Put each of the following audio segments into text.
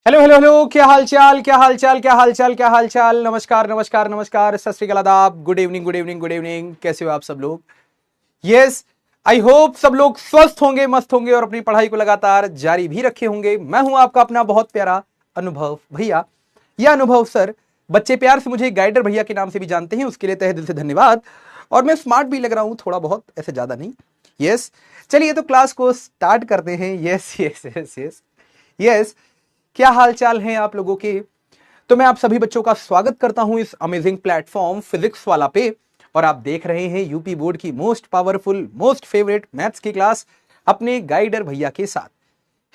Hello hello hello, क्या हाल चाल, क्या हाल चाल, क्या हाल चाल, क्या हाल चाल। नमस्कार नमस्कार नमस्कार, सत श्री अकाल, आदाब, good evening good evening good evening. कैसे हो आप सब लोग? यस, आई होप सब लोग स्वस्थ होंगे, मस्त होंगे और अपनी पढ़ाई को लगातार जारी भी रखे होंगे। मैं हूं आपका अपना बहुत प्यारा अनुभव भैया, यह अनुभव सर। बच्चे प्यार से मुझे गाइडर भैया के नाम से भी जानते हैं, उसके लिए तहे दिल से धन्यवाद। और मैं स्मार्ट भी लग रहा हूं थोड़ा बहुत, ऐसे ज्यादा नहीं। यस, चलिए तो क्लास को स्टार्ट करते हैं। Yes yes yes yes yes, क्या हाल चाल हैं आप लोगों के? तो मैं आप सभी बच्चों का स्वागत करता हूं इस अमेजिंग प्लेटफॉर्म फिजिक्स वाला पे। और आप देख रहे हैं यूपी बोर्ड की most powerful, most favourite maths की क्लास अपने गाइडर भैया के साथ।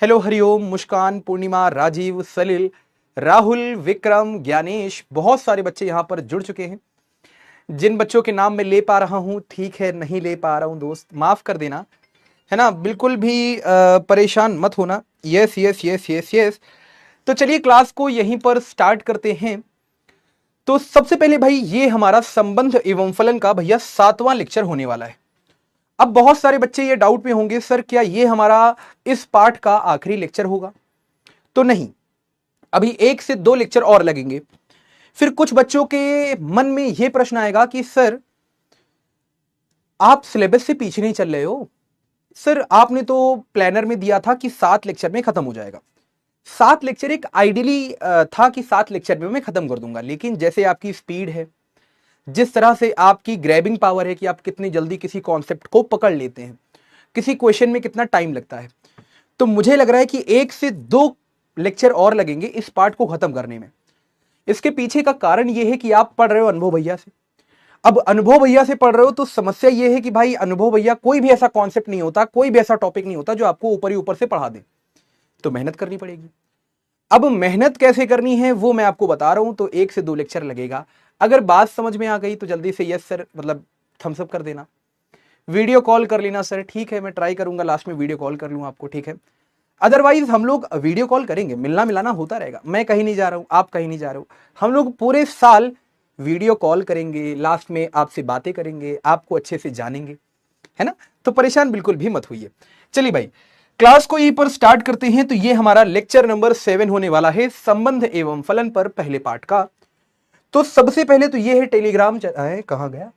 हेलो, हरिओम, मुस्कान, पूर्णिमा, राजीव, सलिल, राहुल, विक्रम, ज्ञानेश, बहुत सारे बच्चे यहां पर जुड़ चुके हैं। जिन बच्चों के नाम मैं ले पा रहा हूं, ठीक है, नहीं ले पा रहा हूं दोस्त माफ कर देना, है ना, बिल्कुल भी परेशान मत होना। Yes yes yes yes yes. तो चलिए क्लास को यहीं पर स्टार्ट करते हैं। तो सबसे पहले भाई, ये हमारा संबंध एवं फलन का भैया 7वां लेक्चर होने वाला है। अब बहुत सारे बच्चे ये डाउट में होंगे, सर क्या ये हमारा इस पार्ट का आखिरी लेक्चर होगा? तो नहीं, अभी 1 से 2 लेक्चर और लगेंगे। फिर कुछ बच्चों के मन में यह प्रश्न आएगा कि सर आप सिलेबस से पीछे नहीं चल रहे हो। सर आपने तो प्लानर में दिया था कि 7 लेक्चर में खत्म हो जाएगा। 7 लेक्चर एक आइडियली था कि 7 लेक्चर में मैं खत्म कर दूंगा, लेकिन जैसे आपकी स्पीड है, जिस तरह से आपकी ग्रैबिंग पावर है कि आप कितनी जल्दी किसी कॉन्सेप्ट को पकड़ लेते हैं, किसी क्वेश्चन में कितना टाइम लगता है, तो मुझे लग रहा है कि 1 से 2 लेक्चर और लगेंगे इस पार्ट को खत्म करने में। इसके पीछे का कारण यह है कि आप पढ़ रहे हो अनुभव भैया से। अब अनुभव भैया से पढ़ रहे हो तो समस्या यह है कि भाई अनुभव भैया कोई भी ऐसा कॉन्सेप्ट नहीं होता, कोई भी ऐसा टॉपिक नहीं होता जो आपको ऊपर ही ऊपर से पढ़ा दे। तो मेहनत करनी पड़ेगी। अब मेहनत कैसे करनी है वो मैं आपको बता रहा हूं। तो 1 से 2 लेक्चर लगेगा। अगर बात समझ में आ गई तो जल्दी से यस सर, मतलब थम्स अप कर देना। वीडियो कॉल कर लेना सर, ठीक है, मैं ट्राई करूंगा लास्ट में वीडियो कॉल कर लूं आपको, ठीक है। अदरवाइज हम लोग वीडियो कॉल करेंगे, मिलना मिलाना होता रहेगा। मैं कहीं नहीं जा रहा हूं, आप कहीं नहीं जा रहे हो। हम लोग पूरे साल वीडियो कॉल करेंगे, लास्ट में आपसे बातें करेंगे, आपको अच्छे से जानेंगे, है ना। तो परेशान बिल्कुल भी मत होइए। चलिए भाई, क्लास को यहीं पर स्टार्ट करते हैं। तो ये हमारा लेक्चर नंबर 7 होने वाला है, संबंध एवं फलन पर पहले पार्ट का। तो सबसे पहले तो ये है टेलीग्राम, कहां गया,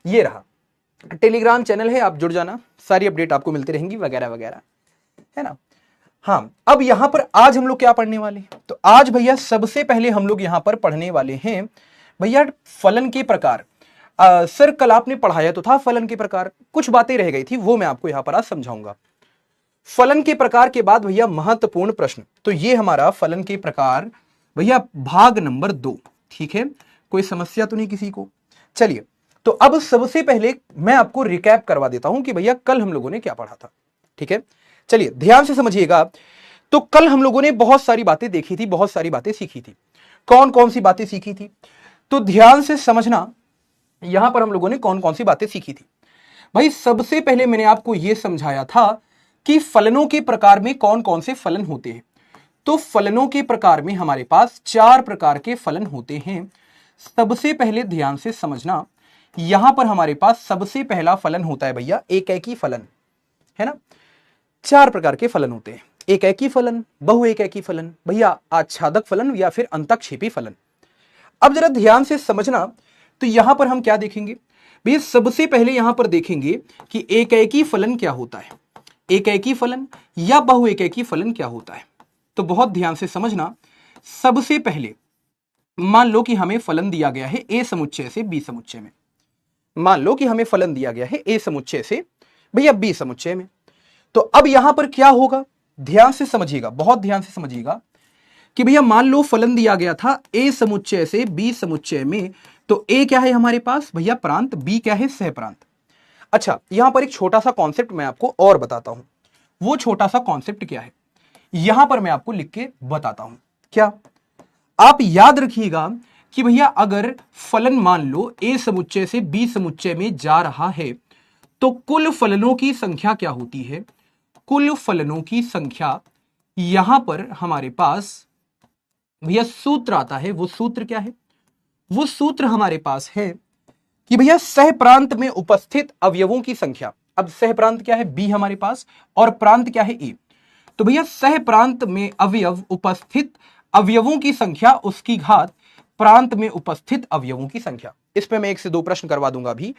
ये रहा टेलीग्राम चैनल है, आप जुड़ जाना, सारी अपडेट आपको मिलती रहेंगी वगैरह वगैरह, है ना। हाँ, अब यहां पर आज हम लोग क्या पढ़ने वाले हैं? तो आज भैया सबसे पहले हम लोग यहां पर पढ़ने वाले हैं भैया फलन के प्रकार। सर कल आपने पढ़ाया तो था फलन के प्रकार, कुछ बातें रह गई थी, वो मैं आपको यहां पर आज समझाऊंगा। फलन के प्रकार के बाद भैया महत्वपूर्ण प्रश्न। तो ये हमारा फलन के प्रकार भैया भाग नंबर 2, ठीक है। कोई समस्या तो नहीं किसी को? चलिए, तो अब सबसे पहले मैं आपको रिकैप करवा देता हूं कि भैया कल हम लोगों ने क्या पढ़ा था, ठीक है। चलिए ध्यान से समझिएगा। तो कल हम लोगों ने बहुत सारी बातें देखी थी, बहुत सारी बातें सीखी थी। कौन कौन सी बातें सीखी थी? तो ध्यान से समझना, यहां पर हम लोगों ने कौन कौन सी बातें सीखी थी। भाई सबसे पहले मैंने आपको यह समझाया था कि फलनों के प्रकार में कौन कौन से फलन होते हैं। तो फलनों के प्रकार में हमारे पास 4 प्रकार के फलन होते हैं। सबसे पहले ध्यान से समझना, यहां पर हमारे पास सबसे पहला फलन होता है भैया एकैकी फलन, है ना। 4 प्रकार के फलन होते हैं, एकैकी फलन, बहुएकैकी फलन, भैया आच्छादक फलन या फिर अंतःक्षेपी फलन। अब जरा ध्यान से समझना, तो यहां पर हम क्या देखेंगे भैया? सबसे पहले यहां पर देखेंगे कि एकैकी फलन क्या होता है, एकैकी फलन या बहुएकैकी फलन क्या होता है। तो बहुत ध्यान से समझना। सबसे पहले मान लो कि हमें फलन दिया गया है ए समुच्चय से बी समुच्चय में। मान लो कि हमें फलन दिया गया है ए समुच्चय से भैया बी समुच्चय में। तो अब यहां पर क्या होगा, ध्यान से समझिएगा, बहुत ध्यान से समझिएगा कि भैया मान लो फलन दिया गया था ए समुच्चय से बी समुच्चय में। तो ए क्या है हमारे पास भैया प्रांत, बी क्या है सह प्रांत। अच्छा, यहां पर एक छोटा सा कॉन्सेप्ट मैं आपको और बताता हूं। वो छोटा सा कॉन्सेप्ट क्या है यहां पर मैं आपको लिख के बताता हूं। क्या आप याद रखिएगा कि भैया अगर फलन मान लो ए समुच्चय से बी समुच्चय में जा रहा है तो कुल फलनों की संख्या क्या होती है? कुल फलनों की संख्या यहां पर हमारे पास भैया सूत्र आता है। वो सूत्र क्या है? वो सूत्र हमारे पास है कि भैया सह प्रांत में उपस्थित अवयवों की संख्या। अब सह प्रांत क्या है? बी हमारे पास, और प्रांत क्या है? ए। तो भैया सह प्रांत में अवयव उपस्थित अवयवों की संख्या उसकी घात प्रांत में उपस्थित अवयवों की संख्या। इस पे मैं 1 से 2 प्रश्न करवा दूंगा अभी।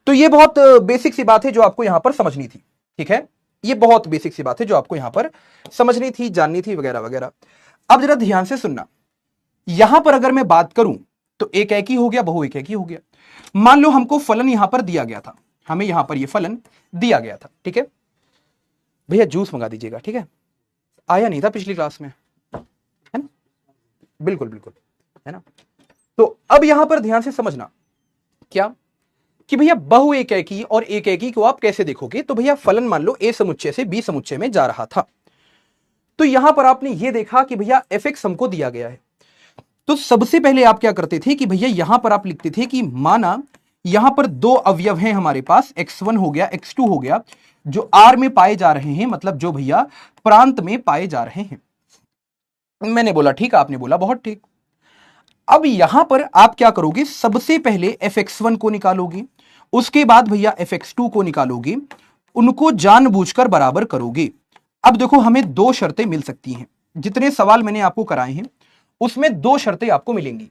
तो ये बहुत बेसिक सी बात है जो आपको यहां पर समझनी थी, ठीक है। ये बहुत बेसिक सी बात है जो आपको यहां पर समझनी थी, जाननी थी, वगैरह वगैरह। अब जरा ध्यान से सुनना, यहां पर अगर मैं बात करूं तो एक एकी हो गया, बहु एक एकी हो गया। मान लो हमको फलन यहां पर दिया गया था, हमें यहां पर यह फलन दिया गया था, ठीक है। भैया जूस मंगा दीजिएगा, ठीक है। आया नहीं था पिछली क्लास में, है ना, बिल्कुल बिल्कुल, है ना। तो अब यहां पर ध्यान से समझना क्या कि भैया बहु एक एकी और एक एकी को आप कैसे देखोगे। तो भैया फलन मान लो ए समुच्चय से बी समुच्चय में जा रहा था, तो यहां पर आपने ये देखा कि भैया एफ एक्स हमको दिया गया है। तो सबसे पहले आप क्या करते थे कि भैया यहां पर आप लिखते थे कि माना यहां पर दो अवयव हैं हमारे पास, x1 हो गया, x2 हो गया, जो R में पाए जा रहे हैं, मतलब जो भैया प्रांत में पाए जा रहे हैं। मैंने बोला ठीक, आपने बोला बहुत ठीक। अब यहां पर आप क्या करोगे, सबसे पहले fx1 को निकालोगे, उसके बाद भैया fx2 को निकालोगे, उनको जानबूझकर बराबर करोगे। अब देखो हमें दो शर्तें मिल सकती हैं, जितने सवाल मैंने आपको कराए हैं उसमें दो शर्तें आपको मिलेंगी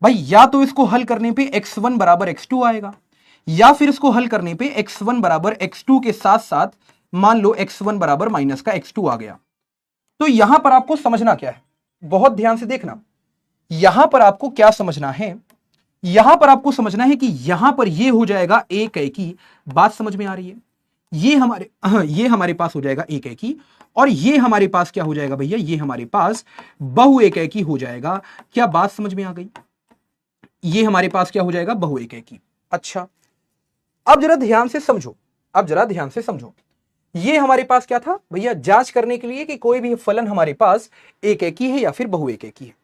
भाई। या तो इसको हल करने पे x1 बराबर x2 आएगा, या फिर इसको हल करने पे x1 बराबर x2 के साथ साथ मान लो x1 बराबर माइनस का x2 आ गया। तो यहां पर आपको समझना क्या है, बहुत ध्यान से देखना। यहां पर आपको क्या समझना है, यहां पर आपको समझना है कि यहां पर ये हो जाएगा एक एकी। बात समझ में आ रही है, ये हमारे पास हो जाएगा एक एकी, और ये हमारे पास क्या हो जाएगा भैया, ये हमारे पास बहु एक एकी हो जाएगा। क्या बात समझ में आ गई, ये हमारे पास क्या हो जाएगा, बहु एक एकी। अच्छा अब जरा ध्यान से समझो, अब जरा ध्यान से समझो, ये हमारे पास क्या था भैया, जांच करने के लिए कि कोई भी फलन हमारे पास एक एकी है या फिर बहु एक एकी है।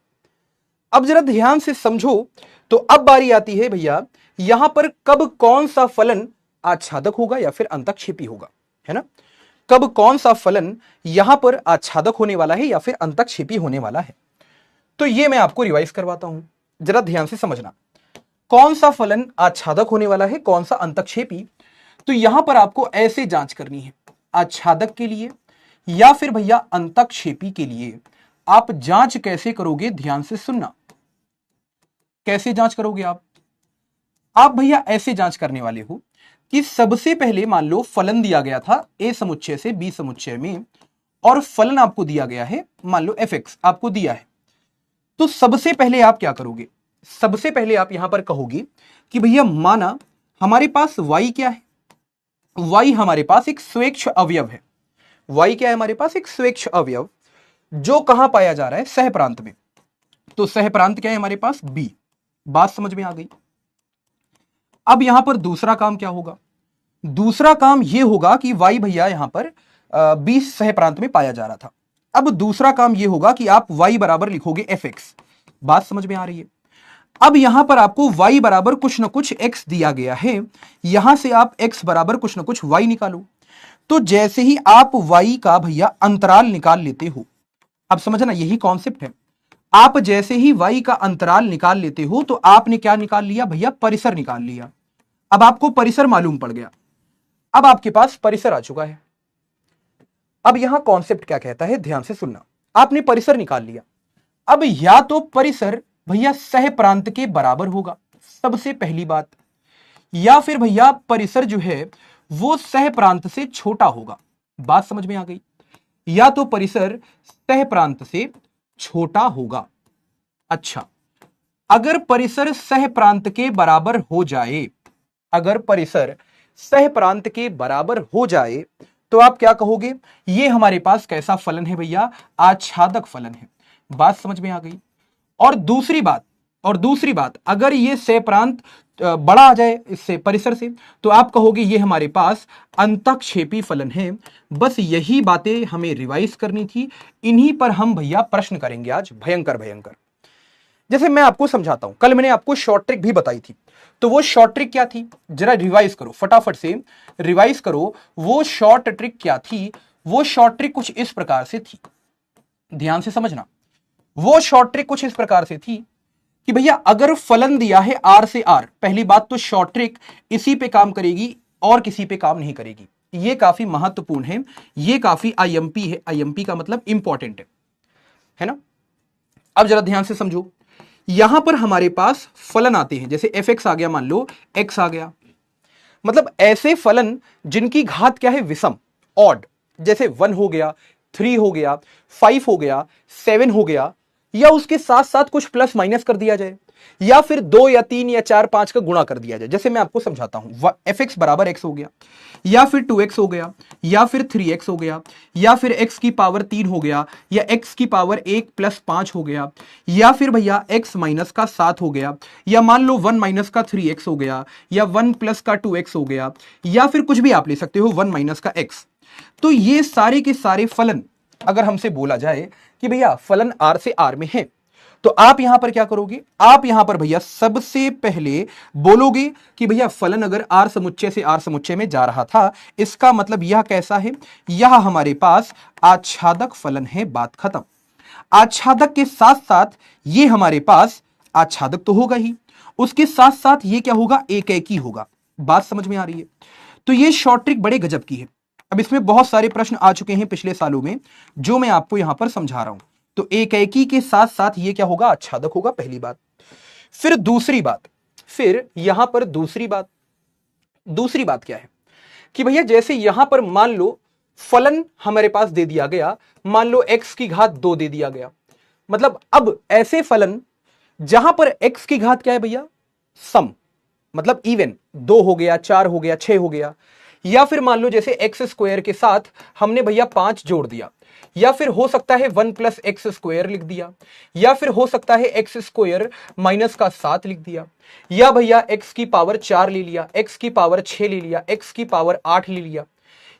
अब जरा ध्यान से समझो, तो अब बारी आती है भैया यहां पर कब कौन सा फलन आच्छादक होगा या फिर अंतक्षेपी होगा, है ना। कब कौन सा फलन यहां पर आच्छादक होने वाला है या फिर अंतक्षेपी होने वाला है। तो ये मैं आपको रिवाइज करवाता हूं, जरा ध्यान से समझना, कौन सा फलन आच्छादक होने वाला है, कौन सा अंतक्षेपी। तो यहां पर आपको ऐसे जांच करनी है, आच्छादक के लिए या फिर भैया अंतक्षेपी के लिए। आप जांच कैसे करोगे, ध्यान से सुनना, कैसे जांच करोगे आप भैया ऐसे जांच करने वाले हो कि सबसे पहले मान लो फलन दिया गया था ए समुच्चय से बी समुच्चय में, और फलन आपको दिया गया है मान लो एफ एक्स आपको दिया है। तो सबसे पहले आप क्या करोगे, सबसे पहले आप यहां पर कहोगे कि भैया माना हमारे पास y क्या है, y हमारे पास एक स्वेच्छ अवयव है। y क्या है हमारे पास, एक स्वेच्छ अवयव, जो कहां पाया जा रहा है, सह प्रांत में। तो सह प्रांत क्या है हमारे पास, b। बात समझ में आ गई। अब यहां पर दूसरा काम क्या होगा, दूसरा काम यह होगा कि y भैया यहां पर b सह प्रांत में पाया जा रहा था। अब दूसरा काम यह होगा कि आप y बराबर लिखोगे fx। बात समझ में आ रही है। अब यहां पर आपको y बराबर कुछ ना कुछ x दिया गया है, यहां से आप x बराबर कुछ ना कुछ y निकालो। तो जैसे ही आप y का भैया अंतराल निकाल लेते हो, अब समझना यही कॉन्सेप्ट है, आप जैसे ही y का अंतराल निकाल लेते हो तो आपने क्या निकाल लिया भैया, परिसर निकाल लिया। अब आपको परिसर मालूम पड़ गया, अब आपके पास परिसर आ चुका है। अब यहां कॉन्सेप्ट क्या कहता है, ध्यान से सुनना, आपने परिसर निकाल लिया। अब या तो परिसर भैया सह प्रांत के बराबर होगा, सबसे पहली बात, या फिर भैया परिसर जो है वो सह प्रांत से छोटा होगा। बात समझ में आ गई, या तो परिसर सह प्रांत से छोटा होगा। अच्छा अगर परिसर सह प्रांत के बराबर हो जाए, अगर परिसर सह प्रांत के बराबर हो जाए तो आप क्या कहोगे, ये हमारे पास कैसा फलन है भैया, आच्छादक फलन है। बात समझ में आ गई। और दूसरी बात अगर ये सह प्रांत बड़ा आ जाए इससे परिसर से, तो आप कहोगे ये हमारे पास अंतक्षेपी फलन है। बस यही बातें हमें रिवाइज करनी थी, इन्हीं पर हम भैया प्रश्न करेंगे आज, भयंकर भयंकर। जैसे मैं आपको समझाता हूं, कल मैंने आपको शॉर्ट ट्रिक भी बताई थी, तो वो शॉर्ट ट्रिक क्या थी, जरा रिवाइज करो, फटाफट से रिवाइज करो। वो शॉर्ट ट्रिक क्या थी, वो शॉर्ट ट्रिक कुछ इस प्रकार से थी, ध्यान से समझना। वो शॉर्ट ट्रिक कुछ इस प्रकार से थी कि भैया अगर फलन दिया है r से r, पहली बात तो शॉर्ट ट्रिक इसी पे काम करेगी और किसी पे काम नहीं करेगी। ये काफी महत्वपूर्ण है, ये काफी आईएमपी है, आईएमपी का मतलब इंपॉर्टेंट है ना। अब जरा ध्यान से समझो, यहां पर हमारे पास फलन आते हैं, जैसे एफ एक्स आ गया, मान लो एक्स आ गया, मतलब ऐसे फलन जिनकी घात क्या है, विषम, ऑड, जैसे 1 हो गया, 3 हो गया, 5 हो गया, 7 हो गया, या उसके साथ साथ कुछ प्लस माइनस कर दिया जाए, या फिर 2 या 3 या 4 5 का गुणा कर दिया जाए। जैसे मैं आपको समझाता हूं, एफ एक्स बराबर एक्स हो गया, या फिर 2x हो गया, या फिर 3x हो गया, या फिर x की पावर 3 हो गया, या x की पावर 1 प्लस 5 हो गया, या फिर भैया x माइनस का 7 हो गया, या मान लो 1 माइनस का 3x हो गया, या 1 प्लस का 2x हो गया, या फिर कुछ भी आप ले सकते हो 1 माइनस का x। तो ये सारे के सारे फलन अगर हमसे बोला जाए कि भैया फलन r से r में है, तो आप यहां पर क्या करोगे, आप यहां पर भैया सबसे पहले बोलोगे कि भैया फलन अगर r समुच्चय से r समुच्चय में जा रहा था, इसका मतलब यह कैसा है, यह हमारे पास आच्छादक फलन है, बात खत्म। आच्छादक के साथ साथ ये हमारे पास आच्छादक तो होगा ही, उसके साथ साथ ये क्या होगा, एकैकी होगा। बात समझ में आ रही है? तो ये शॉर्ट ट्रिक बड़े गजब की है। अब इसमें बहुत सारे प्रश्न आ चुके हैं पिछले सालों में, जो मैं आपको यहां पर समझा रहा हूं। तो एकैकी के साथ साथ ये क्या होगा, आच्छादक होगा, पहली बात। फिर दूसरी बात, फिर यहां पर दूसरी बात क्या है कि भैया जैसे यहां पर मान लो फलन हमारे पास दे दिया गया, मान लो x की घात 2 दे दिया गया, मतलब अब ऐसे फलन जहां पर x की घात क्या है भैया, सम, मतलब इवन, 2 हो गया, 4 हो गया, 6 हो गया, या फिर मान लो जैसे एक्स स्क्वायर के साथ हमने भैया 5 जोड़ दिया, या फिर हो सकता है 1 प्लस एक्स स्क्वायर लिख दिया, या फिर हो सकता है एक्स स्क्वायर माइनस का 7 लिख दिया, या भैया एक्स की पावर 4 ले लिया, एक्स की पावर 6 ले लिया, एक्स की पावर 8 ले लिया,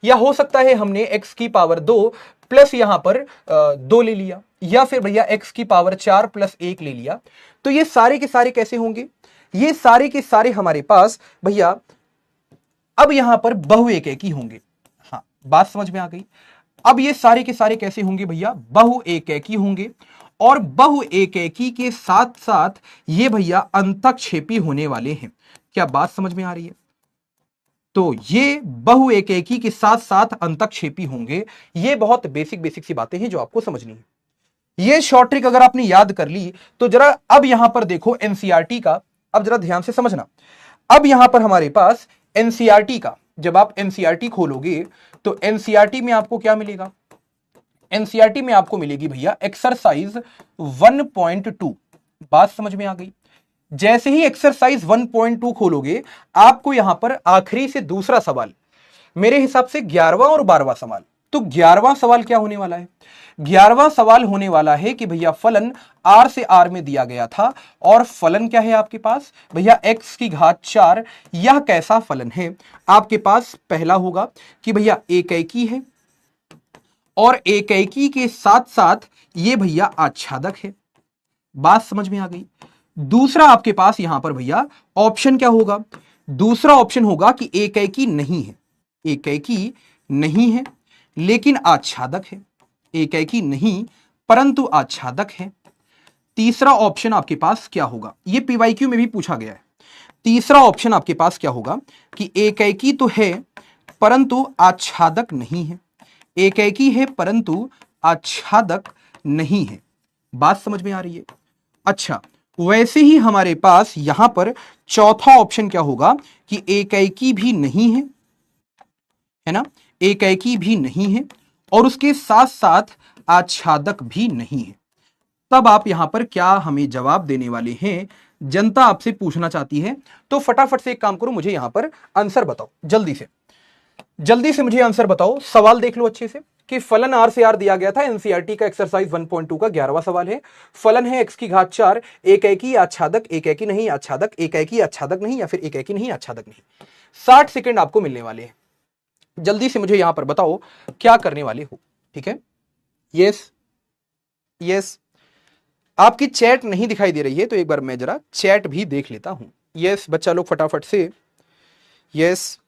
या हो सकता है हमने एक्स की पावर 2 प्लस यहां पर 2 ले लिया, या फिर भैया एक्स की पावर 4 प्लस 1 ले लिया। तो ये सारे के सारे कैसे होंगे, ये सारे के सारे हमारे पास भैया अब यहां पर बहुएकैकी होंगे। हाँ, बात समझ में आ गई? अब ये सारे के सारे कैसे होंगे भैया, बहुएकैकी होंगे, और बहुएकैकी के साथ साथ ये भैया अंतःक्षेपी होने वाले हैं। क्या बात समझ में आ रही है? तो ये बहुएकैकी के साथ साथ अंतःक्षेपी होंगे। ये बहुत बेसिक सी बातें हैं जो आपको समझनी है। ये शॉर्ट ट्रिक अगर आपने याद कर ली तो जरा अब यहां पर देखो एनसीईआरटी का, अब जरा ध्यान से समझना। अब यहां पर हमारे पास एनसीईआरटी का, जब आप एनसीईआरटी खोलोगे तो एनसीईआरटी में आपको क्या मिलेगा, एनसीईआरटी में आपको मिलेगी भैया एक्सरसाइज 1.2। बात समझ में आ गई? जैसे ही एक्सरसाइज 1.2 खोलोगे आपको यहां पर आखिरी से दूसरा सवाल, मेरे हिसाब से 11वां और 12वां सवाल, तो 11वां सवाल क्या होने वाला है, 11वां सवाल होने वाला है कि भैया फलन r से r में दिया गया था, और फलन क्या है आपके पास भैया x की घात 4। यह कैसा फलन है? आपके पास पहला होगा कि भैया एकैकी है, और एकैकी के साथ साथ ये भैया आच्छादक है। बात समझ में आ गई? दूसरा आपके पास यहां पर भैया ऑप्शन क्या होगा, दूसरा ऑप्शन होगा कि एकैकी नहीं है, एकैकी नहीं है लेकिन आच्छादक है, एकैकी नहीं परंतु आच्छादक है। तीसरा ऑप्शन आपके पास क्या होगा, यह पीवाईक्यू में भी पूछा गया है। तीसरा ऑप्शन आपके पास क्या होगा कि एकैकी तो है परंतु आच्छादक नहीं है, एकैकी है परंतु आच्छादक नहीं है। बात समझ में आ रही है? अच्छा, वैसे ही हमारे पास यहां पर चौथा ऑप्शन क्या होगा कि एकैकी भी नहीं है ना, एकैकी भी नहीं है और उसके साथ साथ आच्छादक भी नहीं है। तब आप यहां पर क्या हमें जवाब देने वाले हैं? जनता आपसे पूछना चाहती है, तो फटाफट से एक काम करो, मुझे यहां पर आंसर बताओ, जल्दी से मुझे आंसर बताओ। सवाल देख लो अच्छे से कि फलन r से r दिया गया था, एनसीईआरटी का एक्सरसाइज 1.2 का 11वां सवाल है। फलन है x की घात 4, एकैकी आच्छादक, एकैकी नहीं आच्छादक, एकैकी आच्छादक नहीं, या फिर एकैकी नहीं आच्छादक नहीं। 60 सेकंड आपको मिलने वाले हैं, जल्दी से मुझे यहां पर बताओ क्या करने वाले हो। ठीक है, यस, आपकी चैट नहीं दिखाई दे रही है तो एक बार मैं जरा चैट भी देख लेता हूं। यस बच्चा लोग फटाफट से, यस,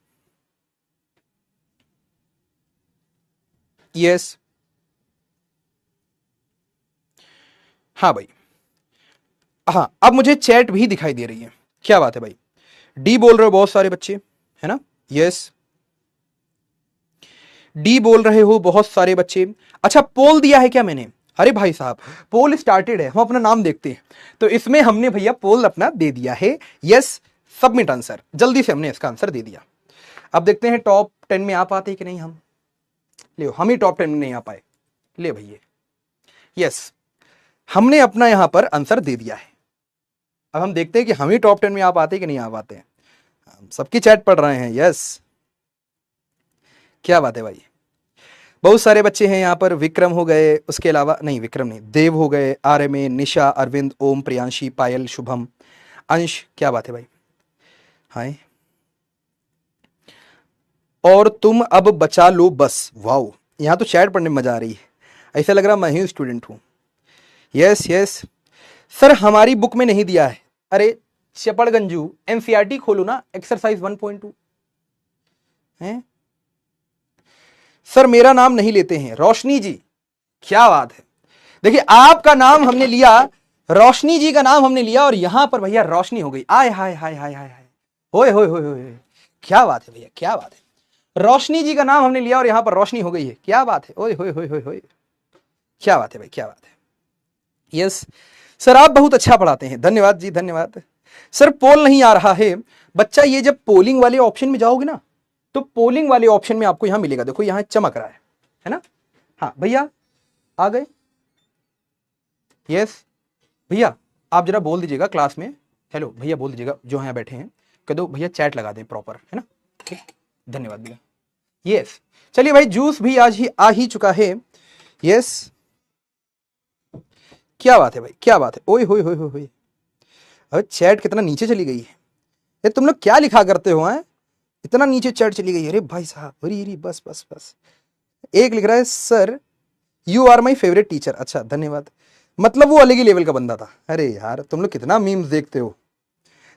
हाँ भाई, हाँ अब मुझे चैट भी दिखाई दे रही है। क्या बात है भाई, डी बोल रहे हो बहुत सारे बच्चे, है ना? यस, डी बोल रहे हो बहुत सारे बच्चे। अच्छा, पोल दिया है क्या मैंने? अरे भाई साहब पोल स्टार्टेड है, हम अपना नाम देखते हैं। तो इसमें हमने भैया पोल अपना दे दिया है, यस सबमिट आंसर, जल्दी से हमने इसका आंसर दे दिया। अब देखते हैं टॉप 10 में आ पाते कि नहीं हम। ले हम ही टॉप 10 में नहीं आ पाए, ले भैया यस हमने अपना यहां पर आंसर दे दिया है। अब हम देखते हैं कि हम ही टॉप 10 में आ पाते कि नहीं आ पाते हैं। हम सबकी चैट पढ़ रहे हैं, यस क्या बात है भाई। बहुत सारे बच्चे हैं यहाँ पर, विक्रम हो गए, उसके अलावा नहीं विक्रम नहीं, देव हो गए, आर्यमे, निशा, अरविंद, ओम, प्रियांशी, पायल, शुभम, अंश, क्या बात है भाई। हाय और तुम अब बचा लो बस, वाओ यहाँ तो चैट पढ़ने में मजा आ रही है, ऐसा लग रहा मैं ही स्टूडेंट हूँ। यस यस सर हमारी बुक में नहीं दिया है। अरे चपड़गंजू एनसीईआरटी खोलो ना, एक्सरसाइज 1.2 है। सर मेरा नाम नहीं लेते हैं, रोशनी जी, क्या बात है। देखिए आपका नाम हमने लिया, रोशनी जी का नाम हमने लिया और यहां पर भैया रोशनी हो गई। आय हाय हाय हाय हाय हाय, होए होए होए होए, क्या बात है भैया, क्या बात है। रोशनी जी का नाम हमने लिया और यहां पर रोशनी हो गई है, क्या बात है। ओए होए होए होए होए, क्या बात है भाई, क्या बात है। यस सर आप बहुत अच्छा पढ़ाते हैं, धन्यवाद जी धन्यवाद। सर पोल नहीं आ रहा है बच्चा, ये जब पोलिंग वाले ऑप्शन में जाओगे ना तो पोलिंग वाले ऑप्शन में आपको यहां मिलेगा, देखो यहां चमक रहा है ना। हाँ भैया आ गए, यस भैया आप जरा बोल दीजिएगा क्लास में, हेलो भैया बोल दीजिएगा जो यहाँ बैठे हैं, कह दो भैया चैट लगा दें प्रॉपर, है ना। ठीक धन्यवाद भैया। यस चलिए भाई जूस भी आज ही आ ही चुका है, यस क्या बात है भाई, क्या बात है। ओए होए होए होए, अरे चैट कितना नीचे चली गई है, ये तुम लोग क्या लिखा करते हो हैं, इतना नीचे चैट चली गई है। अरे भाई साहब, अरे अरे बस बस बस। एक लिख रहा है sir you are my favourite teacher, अच्छा धन्यवाद, मतलब वो अलग ही लेवल का बंदा था। अरे यार तुम लोग कितना मीम्स देखते हो।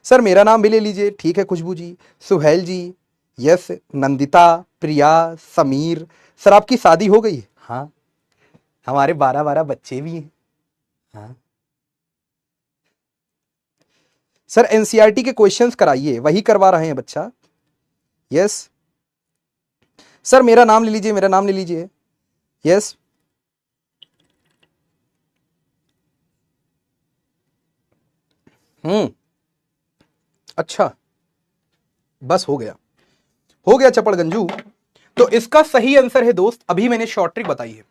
सर मेरा नाम भी ले लीजिए, ठीक है, खुशबू जी, सुहेल जी, यस, नंदिता, प्रिया, समीर। सर आपकी शादी हो गई है? हाँ हमारे 12 बच्चे भी हैं। हाँ सर एनसीईआरटी के क्वेश्चंस कराइए, वही करवा रहे हैं बच्चा। यस सर मेरा नाम ले लीजिए, मेरा नाम ले लीजिए, यस अच्छा बस हो गया, हो गया चपड़गंजू। तो इसका सही आंसर है दोस्त, अभी मैंने शॉर्ट ट्रिक बताई है।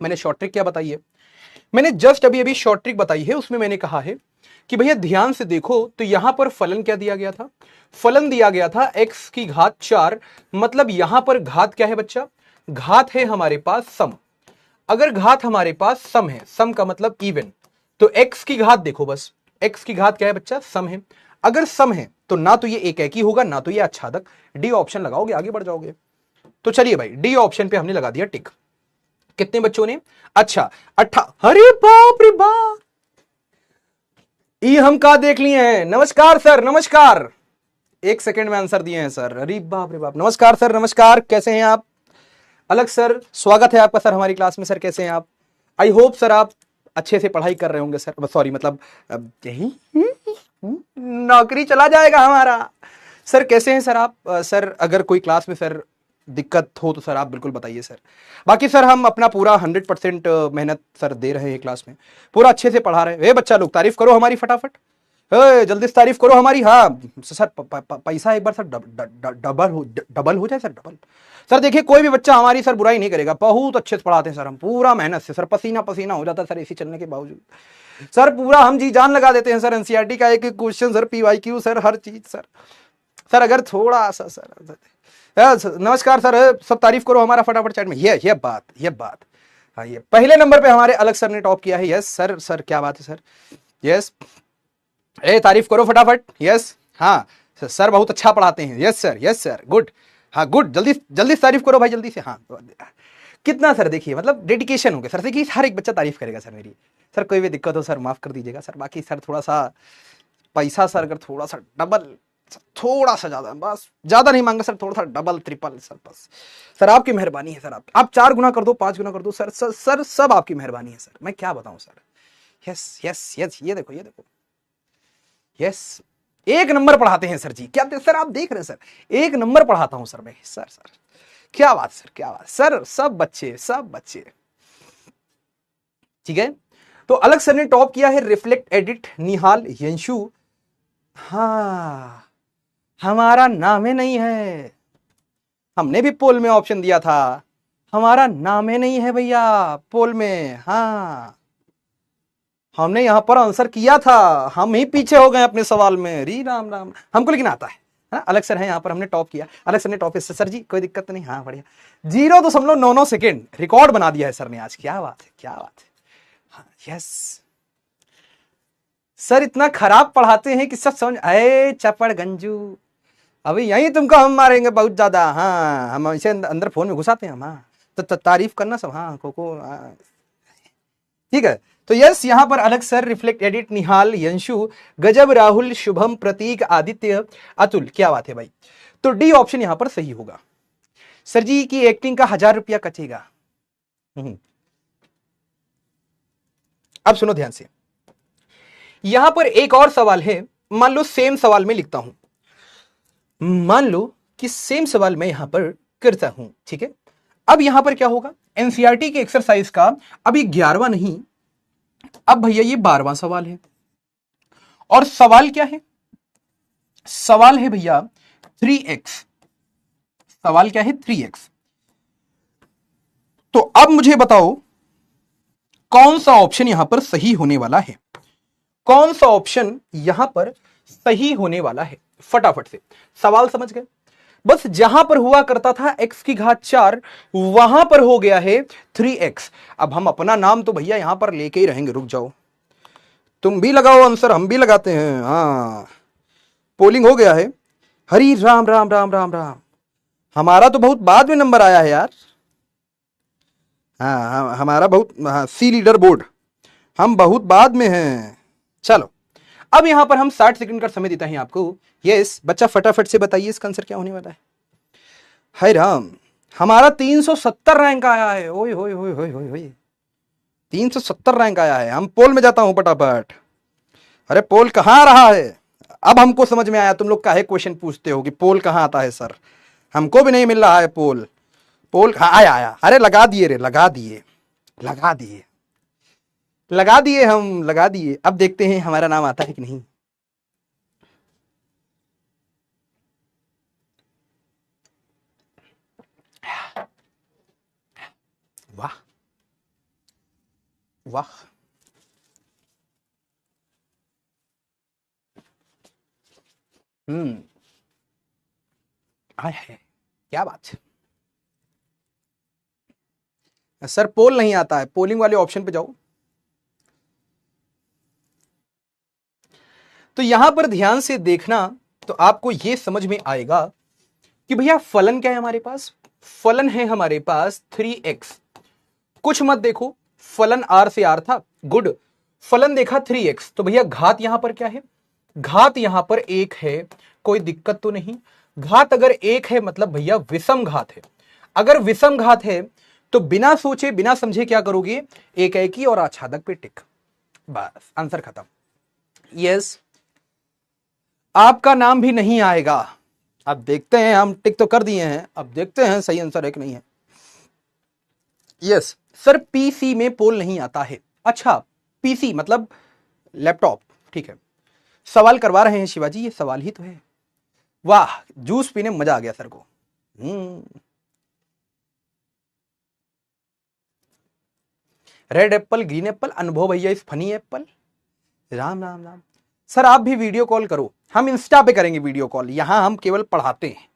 मैंने शॉर्ट ट्रिक क्या बताई है, मैंने जस्ट अभी अभी शॉर्ट ट्रिक बताई है, उसमें मैंने कहा है कि भैया ध्यान से देखो तो यहां पर फलन क्या दिया गया था, फलन दिया गया था x की घात 4, मतलब यहां पर घात क्या है बच्चा, घात है हमारे पास सम। अगर घात हमारे पास सम है, सम का मतलब इवन, तो x की घात देखो बस, x की घात क्या है बच्चा, सम है। अगर सम है तो ना तो ये एक ही होगा ना तो ये आच्छादक, डी ऑप्शन लगाओगे आगे बढ़ जाओगे। तो चलिए भाई डी ऑप्शन पे हमने लगा दिया टिक। कितने बच्चों ने, अच्छा 18, अरे बाप रे बाप, ये हम कहा देख लिए हैं। नमस्कार सर नमस्कार, 1 सेकंड में आंसर दिए हैं सर, अरे बाप रे बाप। नमस्कार सर नमस्कार, कैसे हैं आप। अलग सर स्वागत है आपका सर हमारी क्लास में, सर कैसे हैं आप। आई होप सर आप अच्छे से पढ़ाई कर रहे होंगे सर, सॉरी मतलब यही नौकरी चला जाएगा हमारा। सर कैसे हैं सर आप, सर अगर कोई क्लास में सर दिक्कत हो तो सर आप बिल्कुल बताइए सर। बाकी सर हम अपना पूरा 100% मेहनत सर दे रहे हैं क्लास में, पूरा अच्छे से पढ़ा रहे हैं। बच्चा लोग तारीफ करो हमारी फटाफट, जल्दी से तारीफ करो हमारी। हाँ सर पैसा एक बार सर डबल हो जाए सर, डबल। सर देखिए कोई भी बच्चा हमारी सर बुराई नहीं करेगा, बहुत अच्छे से पढ़ाते हैं सर हम, पूरा मेहनत से सर, पसीना पसीना हो जाता है सर एसी चलने के बावजूद। सर पूरा हम जी जान लगा देते हैं सर, एनसीईआरटी का एक क्वेश्चन सर, पीवाईक्यू सर, हर चीज सर। सर अगर थोड़ा सा सर नमस्कार सर, सब तारीफ करो हमारा फटाफट चैट में। ये बात हाँ, ये पहले नंबर पे हमारे अलग सर ने टॉप किया है। यस सर, सर क्या बात है सर, यस तारीफ करो फटाफट। यस हाँ सर बहुत अच्छा पढ़ाते हैं, यस सर गुड, हाँ गुड, जल्दी जल्दी तारीफ करो भाई जल्दी से। हाँ कितना सर देखिए मतलब डेडिकेशन हो गया सर, देखिए हर एक बच्चा तारीफ करेगा सर मेरी। सर कोई भी दिक्कत हो सर माफ कर दीजिएगा सर। बाकी सर थोड़ा सा पैसा सर अगर थोड़ा सा डबल, थोड़ा सा ज्यादा, बस ज्यादा नहीं मांगा सर, थोड़ा सा डबल ट्रिपल सर, बस सर आपकी मेहरबानी है सर। आप 4 गुना कर दो, 5 गुना कर दो सर, सर सब आपकी मेहरबानी है सर, मैं क्या बताऊं सर। यस ये देखो यस 1 नंबर पढ़ाते हैं सर जी, क्या सर आप देख रहे हैं सर, 1 नंबर पढ़ाता हूं सर मैं, सर क्या बात सर, क्या बात सर, सब बच्चे ठीक है। तो अलग सर ने टॉप किया है, रिफ्लेक्ट एडिट निहाल यंशु। हाँ, हमारा नाम ही नहीं है, हमने भी पोल में ऑप्शन दिया था, हमारा नाम ही नहीं है भैया पोल में। हाँ, हमने यहां पर आंसर किया था, हम ही पीछे हो गए अपने सवाल में। री राम राम, हमको लेकिन आता है। हाँ, अलग सर है यहाँ पर, हमने टॉप किया, अलग सर ने टॉप किया। सर जी कोई दिक्कत तो नहीं? हाँ बढ़िया, 0.99 सेकेंड रिकॉर्ड बना दिया है सर ने आज। क्या बात है, क्या बात है। हाँ, यस सर, इतना खराब पढ़ाते हैं कि सब समझ आए। चपड़ गंजू, अभी यही तुमको हम मारेंगे बहुत ज्यादा। हाँ, हम ऐसे अंदर फोन में घुसाते हैं हम। हाँ, तो तारीफ करना सब। हाँ कोको, ठीक है। तो यस, यहां पर अलग सर, रिफ्लेक्ट एडिट निहाल यंशु, गजब राहुल, शुभम, प्रतीक, आदित्य, अतुल। क्या बात है भाई। तो डी ऑप्शन यहां पर सही होगा। सर जी की एक्टिंग का 1000 रुपया कटेगा। अब सुनो ध्यान से, यहां पर एक और सवाल है। मान लो सेम सवाल में लिखता हूं, मान लो कि सेम सवाल मैं यहां पर करता हूं, ठीक है। अब यहां पर क्या होगा, एनसीईआरटी के एक्सरसाइज का अभी 11वां नहीं, अब भैया ये 12वां सवाल है। और सवाल क्या है? सवाल है भैया 3x। सवाल क्या है? 3x। तो अब मुझे बताओ कौन सा ऑप्शन यहां पर सही होने वाला है? कौन सा ऑप्शन यहां पर सही होने वाला है? फटाफट से सवाल समझ गए? बस जहां पर हुआ करता था x की घात 4, वहां पर हो गया है 3x। अब हम अपना नाम तो भैया यहां पर लेके ही रहेंगे। रुक जाओ, तुम भी लगाओ आंसर, हम भी लगाते हैं। हाँ, पोलिंग हो गया है। हरी राम राम राम राम राम। हमारा तो बहुत बाद में नंबर आया है यार। हाँ, हमारा बहुत, हाँ, सी लीडर बोर्ड हम बहुत बाद में हैं। चलो, अब यहां पर हम 60 सेकंड का समय देता है आपको। यस बच्चा, फटाफट से बताइए इसका आंसर क्या होने वाला है। हाय राम, हमारा 370 रैंक आया है। ओए होए होए होए होए होए, 370 रैंक आया है। हम पोल में जाता हूं फटाफट। अरे पोल कहां रहा है? अब हमको समझ में आया तुम लोग काहे क्वेश्चन पूछते हो कि पोल कहां आता है। सर हमको भी नहीं मिल रहा है पोल। पोल आया आया। अरे लगा दिए रे, लगा दिए, लगा दिए, लगा दिए, हम लगा दिए। अब देखते हैं हमारा नाम आता है कि नहीं। वाह वाह, आए है, क्या बात है। सर पोल नहीं आता है, पोलिंग वाले ऑप्शन पे जाओ। तो यहां पर ध्यान से देखना तो आपको यह समझ में आएगा कि भैया फलन क्या है हमारे पास। फलन है हमारे पास 3x। कुछ मत देखो, फलन r से r था, गुड। फलन देखा 3x, तो भैया घात यहां पर क्या है? घात यहां पर 1 है, कोई दिक्कत तो नहीं। घात अगर 1 है मतलब भैया विषम घात है। अगर विषम घात है तो बिना सोचे बिना समझे क्या करोगे? एक एकी और आच्छादक पे टिक, बस आंसर खत्म। यस, आपका नाम भी नहीं आएगा। अब देखते हैं, हम टिक तो कर दिए हैं, अब देखते हैं सही आंसर है कि नहीं है। यस सर, पीसी में पोल नहीं आता है। अच्छा, पीसी मतलब लैपटॉप, ठीक है। सवाल करवा रहे हैं शिवाजी, ये सवाल ही तो है। वाह, जूस पीने में मजा आ गया सर को। रेड एप्पल, ग्रीन एप्पल, अनुभव भैया इस funny Apple. Ram Ram Ram. Sir आप भी वीडियो कॉल करो, हम इंस्टा पे करेंगे वीडियो कॉल, यहां हम केवल पढ़ाते हैं।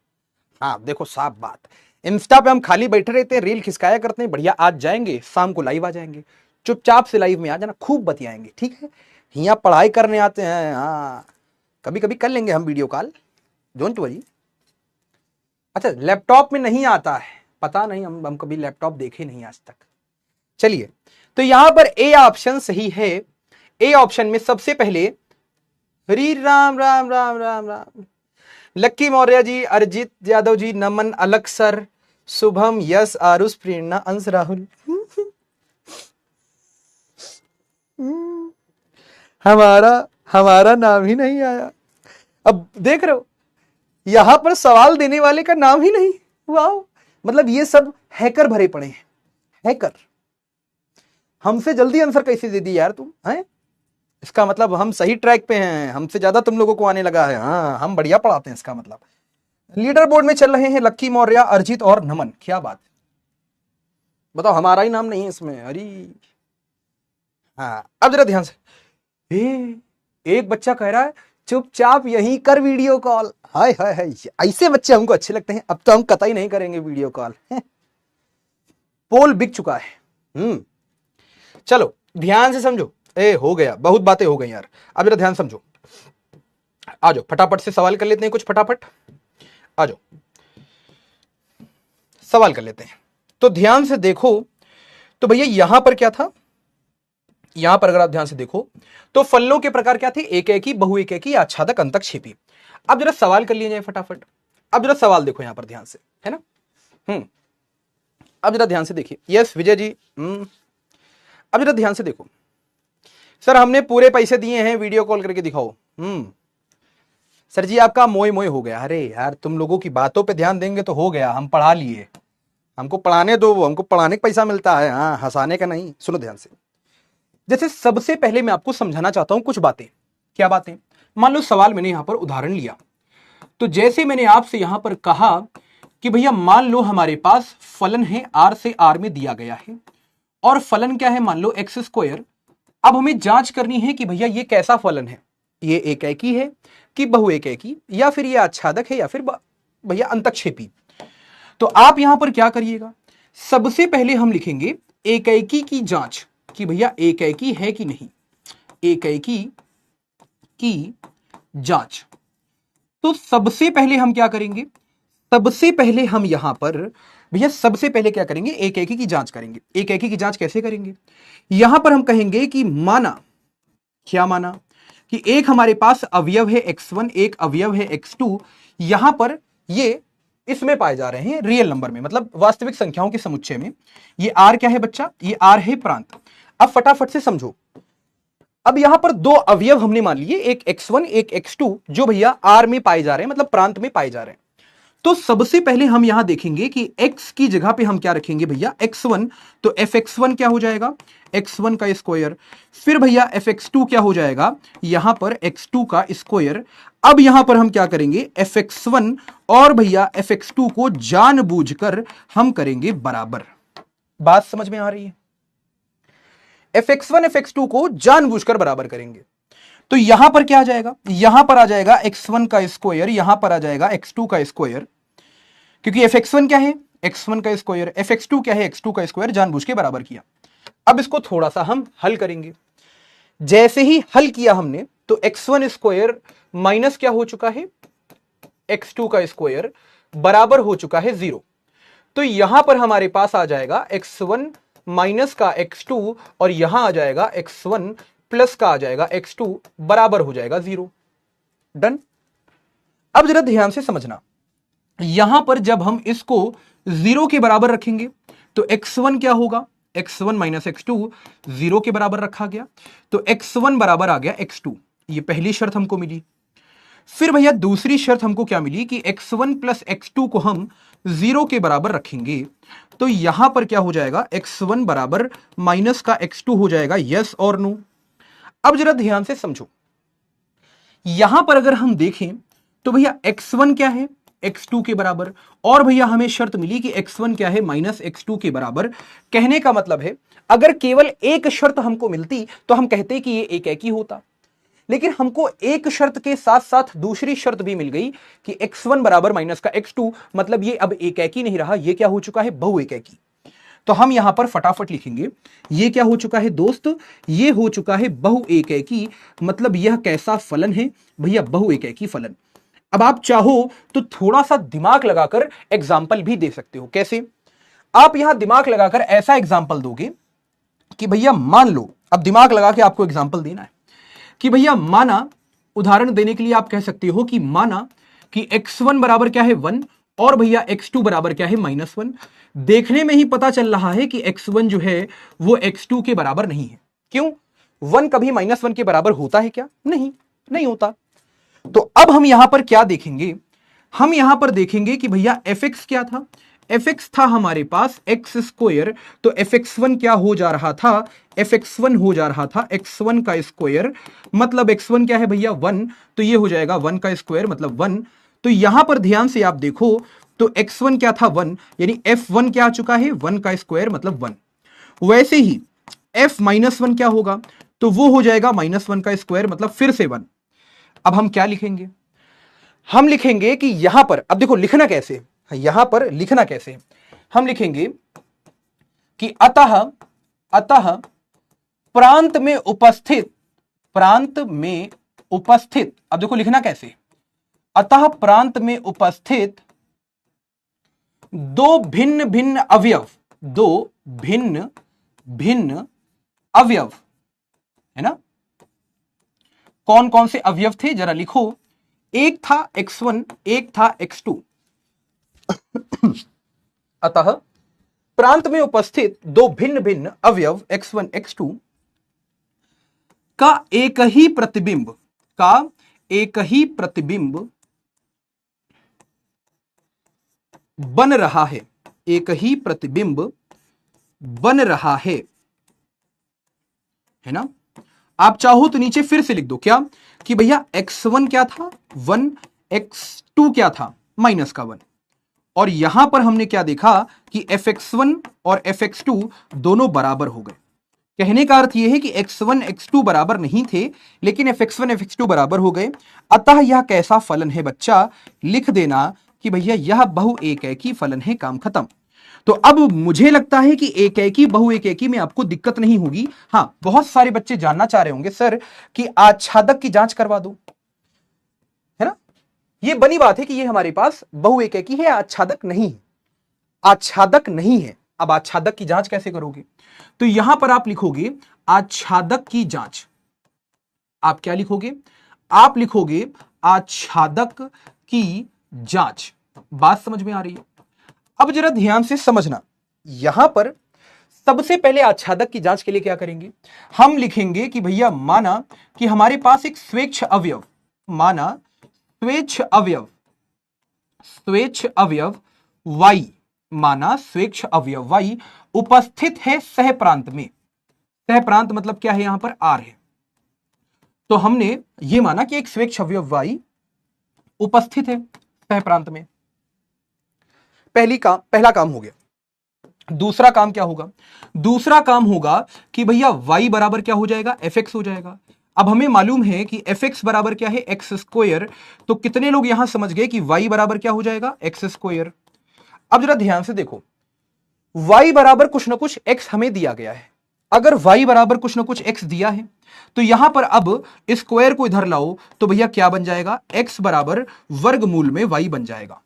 हाँ देखो साफ बात, इंस्टा पे हम खाली बैठे रहते हैं, रील खिसकाया करते हैं। बढ़िया, आज जाएंगे शाम को लाइव आ जाएंगे, चुपचाप से लाइव में आ जाना, खूब बतियाएंगे, ठीक है। यहाँ पढ़ाई करने आते हैं। हाँ, कभी कभी कर लेंगे हम वीडियो कॉल, डोंट वरी। अच्छा, लैपटॉप में नहीं आता है, पता नहीं, हम कभी लैपटॉप देखे नहीं आज तक। चलिए, तो यहां पर ए ऑप्शन सही है। ए ऑप्शन में सबसे पहले हरी राम राम राम राम राम, लक्की मौर्य जी, अरिजीत यादव जी, नमन, अलक सर, शुभम, यश, आरुष, प्रेरणा, अंश, राहुल। हमारा नाम ही नहीं आया। अब देख रहे हो, यहां पर सवाल देने वाले का नाम ही नहीं। वाह, मतलब ये सब हैकर भरे पड़े हैं, हैकर। हमसे जल्दी आंसर कैसे दे दी यार तुम हैं? इसका मतलब हम सही ट्रैक पे हैं, हमसे ज्यादा तुम लोगों को आने लगा है। हाँ, हम बढ़िया पढ़ाते हैं इसका मतलब। लीडर बोर्ड में चल रहे हैं लक्की मौर्य, अर्जित और नमन। क्या बात, बताओ, हमारा ही नाम नहीं है इसमें? अरे हाँ, अब जरा ध्यान से। एक बच्चा कह रहा है चुपचाप यहीं कर वीडियो कॉल। हाय हाय हाय, ऐसे बच्चे हमको अच्छे लगते हैं। अब तो हम कतई नहीं करेंगे वीडियो कॉल। पोल बिक चुका है। चलो ध्यान से समझो। हो गया, बहुत बातें हो गई यार, अब जरा ध्यान समझो। आ जाओ फटाफट से सवाल कर लेते हैं कुछ, फटाफट आ जाओ सवाल कर लेते हैं। तो ध्यान से देखो, तो भैया यहां पर क्या था, यहां पर अगर आप ध्यान से देखो तो फलनों के प्रकार क्या थे, एक एकी, बहु एक एकी, आच्छादक, अंतक्षेपी। अब जरा सवाल कर लिए जाए फटाफट। अब जरा सवाल देखो यहां पर ध्यान से, है ना। अब जरा ध्यान से देखिए। यस विजय जी। अब जरा ध्यान से देखो। सर हमने पूरे पैसे दिए हैं, वीडियो कॉल करके दिखाओ। सर जी आपका मोय मोय हो गया। अरे यार, तुम लोगों की बातों पे ध्यान देंगे तो हो गया, हम पढ़ा लिए, हमको पढ़ाने दो, हमको पढ़ाने का पैसा मिलता है, हाँ, हंसाने का नहीं। सुनो ध्यान से। जैसे सबसे पहले मैं आपको समझाना चाहता हूं कुछ बातें। क्या बातें? मान लो सवाल मैंने यहां पर उदाहरण लिया, तो जैसे मैंने आपसे यहां पर कहा कि भैया मान लो हमारे पास फलन है आर से आर में दिया गया है, और फलन क्या है, मान लो एक्स स्क्वायर। अब हमें जांच करनी है कि भैया ये कैसा फलन है, ये एकेकी है कि बहु एकेकी, या फिर ये आच्छादक है, या फिर भैया अंतक्षेपी। तो आप यहां पर क्या करिएगा, सबसे पहले हम लिखेंगे एकेकी की जांच, कि भैया एकेकी है कि नहीं, एकेकी की जांच। तो सबसे पहले हम क्या करेंगे, सबसे पहले हम यहां पर भैया सबसे पहले क्या करेंगे, एकेकी की जांच करेंगे। एकेकी की जांच कैसे करेंगे, यहां पर हम कहेंगे कि माना, क्या माना, कि एक हमारे पास अवयव है x1, एक अवयव है x2। यहां पर ये इसमें पाए जा रहे हैं रियल नंबर में, मतलब वास्तविक संख्याओं के समुच्चय में। ये r क्या है बच्चा, ये r है प्रांत। अब फटाफट से समझो। अब यहां पर दो अवयव हमने मान लिए, एक x1 एक x2, जो भैया r में पाए जा रहे हैं, मतलब प्रांत में पाए जा रहे हैं। तो सबसे पहले हम यहां देखेंगे कि x की जगह पे हम क्या रखेंगे भैया, x1। तो fx1 क्या हो जाएगा, x1 का स्क्वायर। फिर भैया fx2 क्या हो जाएगा, यहां पर x2 का स्क्वायर। अब यहां पर हम क्या करेंगे, fx1 और भैया fx2 को जानबूझकर हम करेंगे बराबर। बात समझ में आ रही है? fx1 fx2 को जानबूझकर बराबर करेंगे। तो यहां पर क्या आ जाएगा, यहां पर आ जाएगा x1 का स्क्वायर, यहां पर आ जाएगा x2 का स्क्वायर, क्योंकि fx1 क्या है, x1 का स्क्वायर, fx2 क्या है, x2 का स्क्वायर, जानबूझ के बराबर किया। अब इसको थोड़ा सा हम हल करेंगे। जैसे ही हल किया हमने, तो x1 स्क्वायर माइनस क्या हो चुका है, x2 का स्क्वायर, बराबर हो चुका है 0। तो यहां पर हमारे पास आ जाएगा x1 माइनस का x2, और यहां आ जाएगा x1 प्लस का आ जाएगा x2, बराबर हो जाएगा 0। डन। अब जरा ध्यान से समझना, यहां पर जब हम इसको 0 के बराबर रखेंगे तो x1 क्या होगा, x1 माइनस x2 0 के बराबर रखा गया, तो x1 बराबर आ गया x2। ये पहली शर्त हमको मिली। फिर भैया दूसरी शर्त हमको क्या मिली कि x1 प्लस x2 को हम 0 के बराबर रखेंगे, तो यहां पर क्या हो जाएगा, x1 बराबर माइनस का x2 हो जाएगा, यस और नो। अब जरा ध्यान से समझो, यहां पर अगर हम देखें तो भैया x1 क्या है, x2 के बराबर, और भैया हमें शर्त मिली कि x1 क्या है, माइनस x2 के बराबर। कहने का मतलब है अगर केवल एक शर्त हमको मिलती तो हम कहते कि ये एकेकी होता, लेकिन हमको एक शर्त के साथ साथ दूसरी शर्त भी मिल गई कि x1 बराबर माइनस का x2, मतलब ये अब एकेकी नहीं रहा, ये क्या हो चुका है, बहु एकेकी। तो हम यहां पर फटाफट लिखेंगे, ये क्या हो चुका है दोस्त, ये हो चुका है बहु एकेकी। मतलब यह कैसा फलन है भैया, बहु एकेकी फलन। अब आप चाहो तो थोड़ा सा दिमाग लगाकर एग्जाम्पल भी दे सकते हो। कैसे? आप यहां दिमाग लगाकर ऐसा एग्जाम्पल दोगे कि भैया मान लो, अब दिमाग लगा के आपको एग्जाम्पल देना है कि भैया माना, उदाहरण देने के लिए आप कह सकते हो कि माना कि x1 बराबर क्या है 1, और भैया x2 बराबर क्या है -1। देखने में ही पता चल रहा है कि x1 जो है वो x2 के बराबर नहीं है। क्यों? 1 कभी -1 के बराबर होता है क्या? नहीं, नहीं होता। तो अब हम यहां पर क्या देखेंगे, हम यहां पर देखेंगे कि भैया fx क्या था, fx था हमारे पास x स्क्वायर, तो fx1 क्या हो जा रहा था, fx1 हो जा रहा था x1 का स्क्वायर, मतलब x1 क्या है भैया 1, तो ये हो जाएगा 1 का स्क्वायर मतलब 1। तो यहां पर ध्यान से आप देखो तो x1 क्या था 1, यानी f1 क्या आ चुका है 1 का स्क्वायर मतलब 1। वैसे ही f माइनस 1 क्या होगा, तो वो हो जाएगा -1 का स्क्वायर मतलब फिर से 1। अब हम क्या लिखेंगे, हम लिखेंगे कि यहां पर, अब देखो लिखना कैसे, यहां पर लिखना कैसे, हम लिखेंगे कि अतः अतः प्रांत में उपस्थित, प्रांत में उपस्थित, अब देखो लिखना कैसे, अतः प्रांत में उपस्थित दो भिन्न भिन्न अवयव, दो भिन्न भिन्न अवयव, है ना, कौन कौन से अवयव थे जरा लिखो, एक था x1 एक था x2। अतः प्रांत में उपस्थित दो भिन्न भिन्न अवयव x1 x2 का एक ही प्रतिबिंब, का एक ही प्रतिबिंब बन रहा है, एक ही प्रतिबिंब बन रहा है ना। आप चाहो तो नीचे फिर से लिख दो क्या, कि भैया x1 क्या था 1, x2 क्या था माइनस का 1, और यहां पर हमने क्या देखा कि fx1 और fx2 दोनों बराबर हो गए। कहने का अर्थ यह है कि x1 x2 बराबर नहीं थे, लेकिन fx1 fx2 बराबर हो गए। अतः यह कैसा फलन है बच्चा, लिख देना कि भैया यह बहु एकैकी फलन है, काम खत्म। तो अब मुझे लगता है कि एकैकी बहु एकैकी में आपको दिक्कत नहीं होगी। हां, बहुत सारे बच्चे जानना चाह रहे होंगे सर कि आच्छादक की जांच करवा दो, है ना। ये बनी बात है कि ये हमारे पास बहु एकैकी है, आच्छादक नहीं है, आच्छादक नहीं है। अब आच्छादक की जांच कैसे करोगे, तो यहां पर आप लिखोगे आच्छादक की जांच। आप क्या लिखोगे, आप लिखोगे आच्छादक की जांच। बात समझ में आ रही है। अब जरा ध्यान से समझना, यहां पर सबसे पहले आच्छादक की जांच के लिए क्या करेंगे, हम लिखेंगे कि भैया माना कि हमारे पास एक स्वेच्छ अवयव, माना स्वेच्छ अवयव, स्वेच्छ अवयव y, माना स्वेच्छ अवयव y उपस्थित है सह प्रांत में। सह प्रांत मतलब क्या है, यहां पर r है, तो हमने ये माना कि एक स्वेच्छ अवयव y उपस्थित है सह प्रांत में। पहला काम हो गया। दूसरा काम क्या होगा, दूसरा काम होगा कि भैया y बराबर क्या हो जाएगा, fx हो जाएगा। अब हमें मालूम है कि fx बराबर क्या है, एक्स स्क्वायर, तो कितने लोग यहां समझ गए कि y बराबर क्या हो जाएगा, एक्स स्क्वायर। अब जरा ध्यान से देखो, y बराबर कुछ ना कुछ x हमें दिया गया है। अगर y बराबर कुछ ना कुछ x दिया है, तो यहां पर अब स्क्वायर को इधर लाओ तो भैया क्या बन जाएगा, x बराबर वर्गमूल में y बन जाएगा।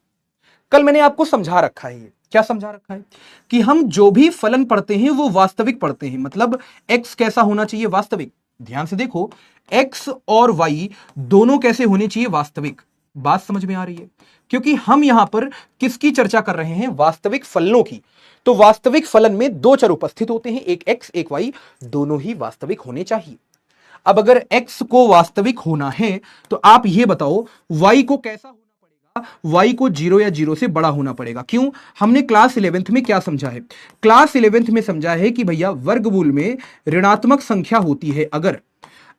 कल मैंने आपको समझा रखा है, ये क्या समझा रखा है कि हम जो भी फलन पढ़ते हैं वो वास्तविक पढ़ते हैं, मतलब x कैसा होना चाहिए, वास्तविक। ध्यान से देखो, x और y दोनों कैसे होने चाहिए, वास्तविक। बात समझ में आ रही है, क्योंकि हम यहां पर किसकी चर्चा कर रहे हैं, वास्तविक फलनों की। तो वास्तविक फलन में दो चर उपस्थित होते हैं, एक x एक y, दोनों ही वास्तविक होने चाहिए। अब अगर x को वास्तविक होना है तो आप यह बताओ y को कैसा होना पड़ेगा, y को 0 या 0 से बड़ा होना पड़ेगा। क्यों, हमने क्लास 11th में क्या समझा है, क्लास 11th में समझा है कि भैया वर्गमूल में ऋणात्मक संख्या होती है,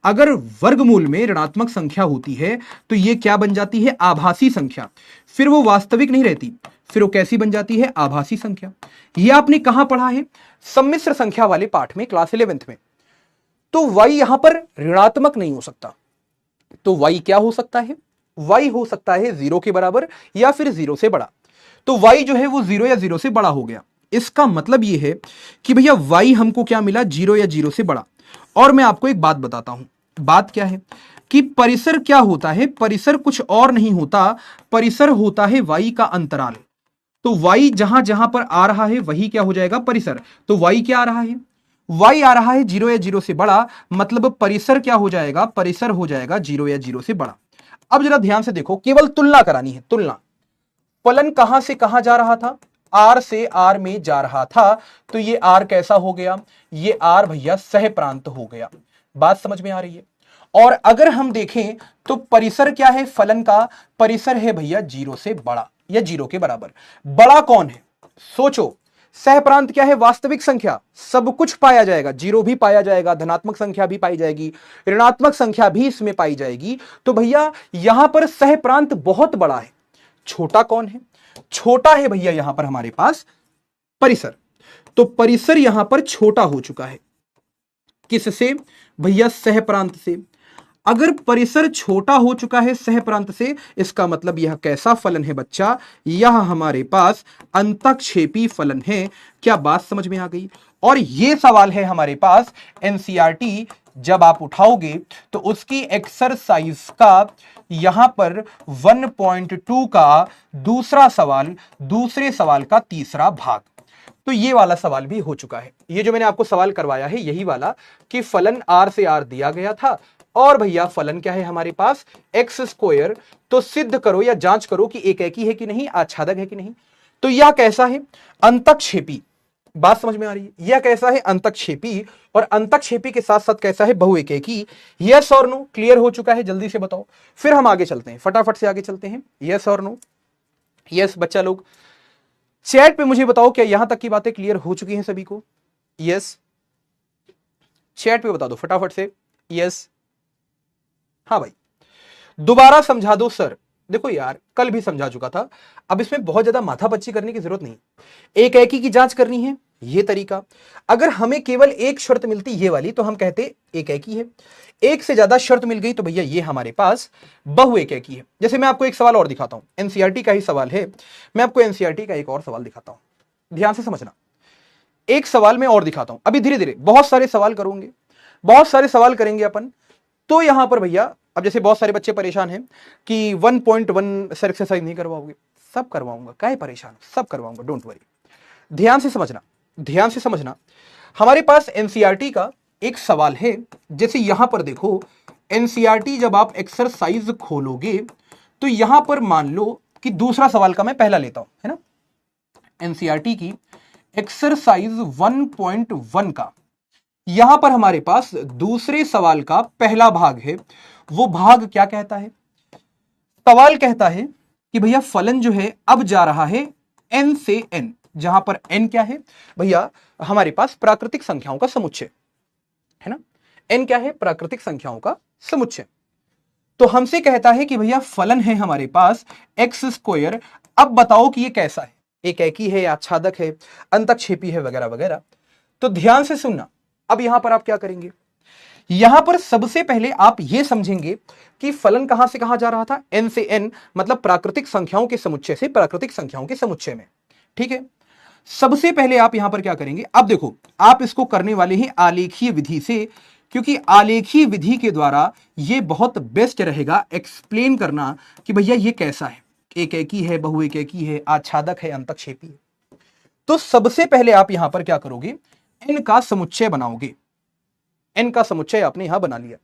अगर वर्गमूल में ऋणात्मक संख्या होती है तो यह क्या बन जाती है, आभासी संख्या। फिर वो वास्तविक नहीं रहती, फिर वो कैसी बन जाती है, आभासी संख्या। यह आपने कहां पढ़ा है, सम्मिश्र संख्या वाले पाठ में, क्लास 11th में। तो y यहां पर ऋणात्मक नहीं हो सकता, तो y क्या हो सकता है, y हो सकता है 0 के बराबर या फिर 0 से बड़ा। तो y जो है वो 0 या 0 से बड़ा हो गया। इसका मतलब यह है कि भैया y हमको क्या मिला, 0 या 0 से बड़ा। और मैं आपको एक बात बताता हूं, बात क्या है कि परिसर क्या होता है, परिसर कुछ और नहीं होता, परिसर होता है y का अंतराल। तो y जहां जहां पर आ रहा है वही क्या हो जाएगा, परिसर। तो y क्या आ रहा है, y आ रहा है 0 या 0 से बड़ा, मतलब परिसर क्या हो जाएगा, परिसर हो जाएगा 0 या 0 से बड़ा। अब जरा ध्यान से देखो, केवल तुलना करानी है, तुलना। फलन कहां से कहां जा रहा था, r से r में जा रहा था, तो ये r कैसा हो गया, ये r भैया सह प्रांत हो गया। बात समझ में आ रही है। और अगर हम देखें तो परिसर क्या है फलन का, परिसर है भैया 0 से बड़ा या 0 के बराबर। बड़ा कौन है, सोचो, सहप्रांत क्या है? वास्तविक संख्या, सब कुछ पाया जाएगा, जीरो भी पाया जाएगा, धनात्मक संख्या भी पाई जाएगी, ऋणात्मक संख्या भी इसमें पाई जाएगी। तो भैया यहां पर सहप्रांत बहुत बड़ा है। छोटा कौन है? छोटा है भैया यहां पर हमारे पास परिसर। तो परिसर यहां पर छोटा हो चुका है। किससे? भैया सहप्रांत से। अगर परिसर छोटा हो चुका है सहप्रांत से, इसका मतलब यह कैसा फलन है बच्चा? यह हमारे पास अंतक्षेपी फलन है। क्या बात समझ में आ गई? और यह सवाल है हमारे पास एनसीईआरटी जब आप उठाओगे तो उसकी एक्सरसाइज का यहां पर 1.2 का दूसरा सवाल, दूसरे सवाल का तीसरा भाग। तो ये वाला सवाल भी हो चुका है। ये जो मैंने आपको सवाल करवाया है यही वाला कि फलन r से r दिया गया था और भैया फलन क्या है हमारे पास? X square. तो सिद्ध करो या जांच करो कि एक एकी है कि नहीं, आच्छादक है कि नहीं। तो यह कैसा है? अंतक्षेपी। बात समझ में आ रही है? यह कैसा है? अंतक्षेपी। और अंतक्षेपी के साथ साथ कैसा है? बहुएकेकी। यस और नो? क्लियर हो चुका है? जल्दी से बताओ, फिर हम आगे चलते हैं, फटाफट से आगे चलते हैं। यस और नो? यस बच्चा लोग चैट पे मुझे बताओ, क्या यहां तक की बातें क्लियर हो चुकी हैं सभी को? यस, चैट पे बता दो फटाफट से। यस, हाँ भाई, दोबारा समझा दो सर। देखो यार, कल भी समझा चुका था, अब इसमें बहुत ज्यादा माथापच्ची करने की जरूरत नहीं। एक एकी की जांच करनी है, ये तरीका। अगर हमें केवल एक शर्त मिलती ये वाली तो हम कहते एक एकी है। एक से ज्यादा शर्त मिल गई तो भैया ये हमारे पास बहु एक एकी है। जैसे मैं आपको एक सवाल और दिखाता हूं, एनसीईआरटी का ही सवाल है। मैं आपको एनसीईआरटी का एक और सवाल दिखाता हूं, ध्यान से समझना। एक सवाल मैं और दिखाता हूं, अभी धीरे धीरे बहुत सारे सवाल करूंगे, बहुत सारे सवाल करेंगे अपन। तो यहां पर भैया अब जैसे बहुत सारे बच्चे परेशान हैं कि 1.1 सर एक्सरसाइज नहीं करवाओगे, सब करवाऊंगा, काहे परेशान, सब करवाऊंगा, डोंट वरी। ध्यान से समझना, ध्यान से समझना। हमारे पास एनसीईआरटी का एक सवाल है। जैसे यहां पर देखो, एनसीईआरटी जब आप एक्सरसाइज खोलोगे तो यहां पर मान लो कि दूसरा सवाल का मैं पहला लेता हूं, है ना। एनसीईआरटी की एक्सरसाइज 1.1 का यहां पर हमारे पास दूसरे सवाल का पहला भाग है। वो भाग क्या कहता है? सवाल कहता है कि भैया फलन जो है अब जा रहा है n से n, जहां पर n क्या है भैया? हमारे पास प्राकृतिक संख्याओं का समुच्चय है ना। n क्या है? प्राकृतिक संख्याओं का समुच्चय। तो हमसे कहता है कि भैया फलन है हमारे पास एक्स स्क्वायर। अब बताओ कि ये कैसा है? एक एकी है, आच्छादक है, अंतक्षेपी है, वगैरह वगैरह। तो ध्यान से सुनना। अब यहां पर आप क्या करेंगे? यहां पर सबसे पहले आप यह समझेंगे कि फलन कहां से कहां जा रहा था? n से n, मतलब प्राकृतिक संख्याओं के समुच्चय से प्राकृतिक संख्याओं के समुच्चय में। ठीक है, सबसे पहले आप यहां पर क्या करेंगे? अब देखो, आप इसको करने वाले हैं आलेखीय विधि से, क्योंकि आलेखीय विधि के द्वारा यह बहुत बेस्ट रहेगा एक्सप्लेन करना कि भैया ये कैसा है, एक एकी है, बहु एक एकी है, आच्छादक है, अंतक्षेपी है। तो सबसे पहले आप यहां पर क्या करोगे? n का समुच्चय बनाओगे। n का समुच्चय आपने यहां बना लिया।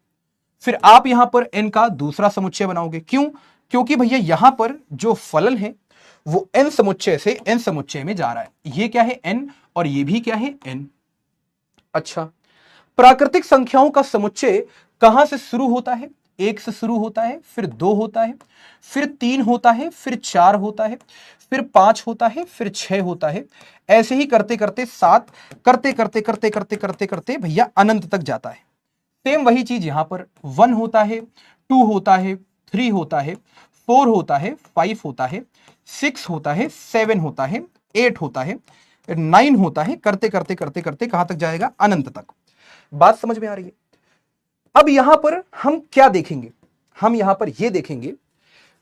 फिर आप यहां पर n का दूसरा समुच्चय बनाओगे। क्यों? क्योंकि भैया यहां पर जो फलन है वो n समुच्चय से n समुच्चय में जा रहा है। ये क्या है? n, और ये भी क्या है? n। अच्छा, प्राकृतिक संख्याओं का समुच्चय कहां से शुरू होता है? 1 से शुरू होता है, फिर 2 होता है, फिर 3 होता है, फिर 4 होता है, फिर 5 होता है, फिर 6 होता है। ऐसे ही करते करते 7, करते करते करते करते करते करते भैया अनंत तक जाता है। सेम वही चीज यहां पर 1 होता है, 2 होता है, 3 होता है, 4 होता है, 5 होता है, 6 होता है, 7 होता है, 8 होता है, 9 होता है, करते करते करते करते कहां तक जाएगा? अनंत तक। बात समझ में आ रही है? अब यहां पर हम क्या देखेंगे? हम यहां पर यह देखेंगे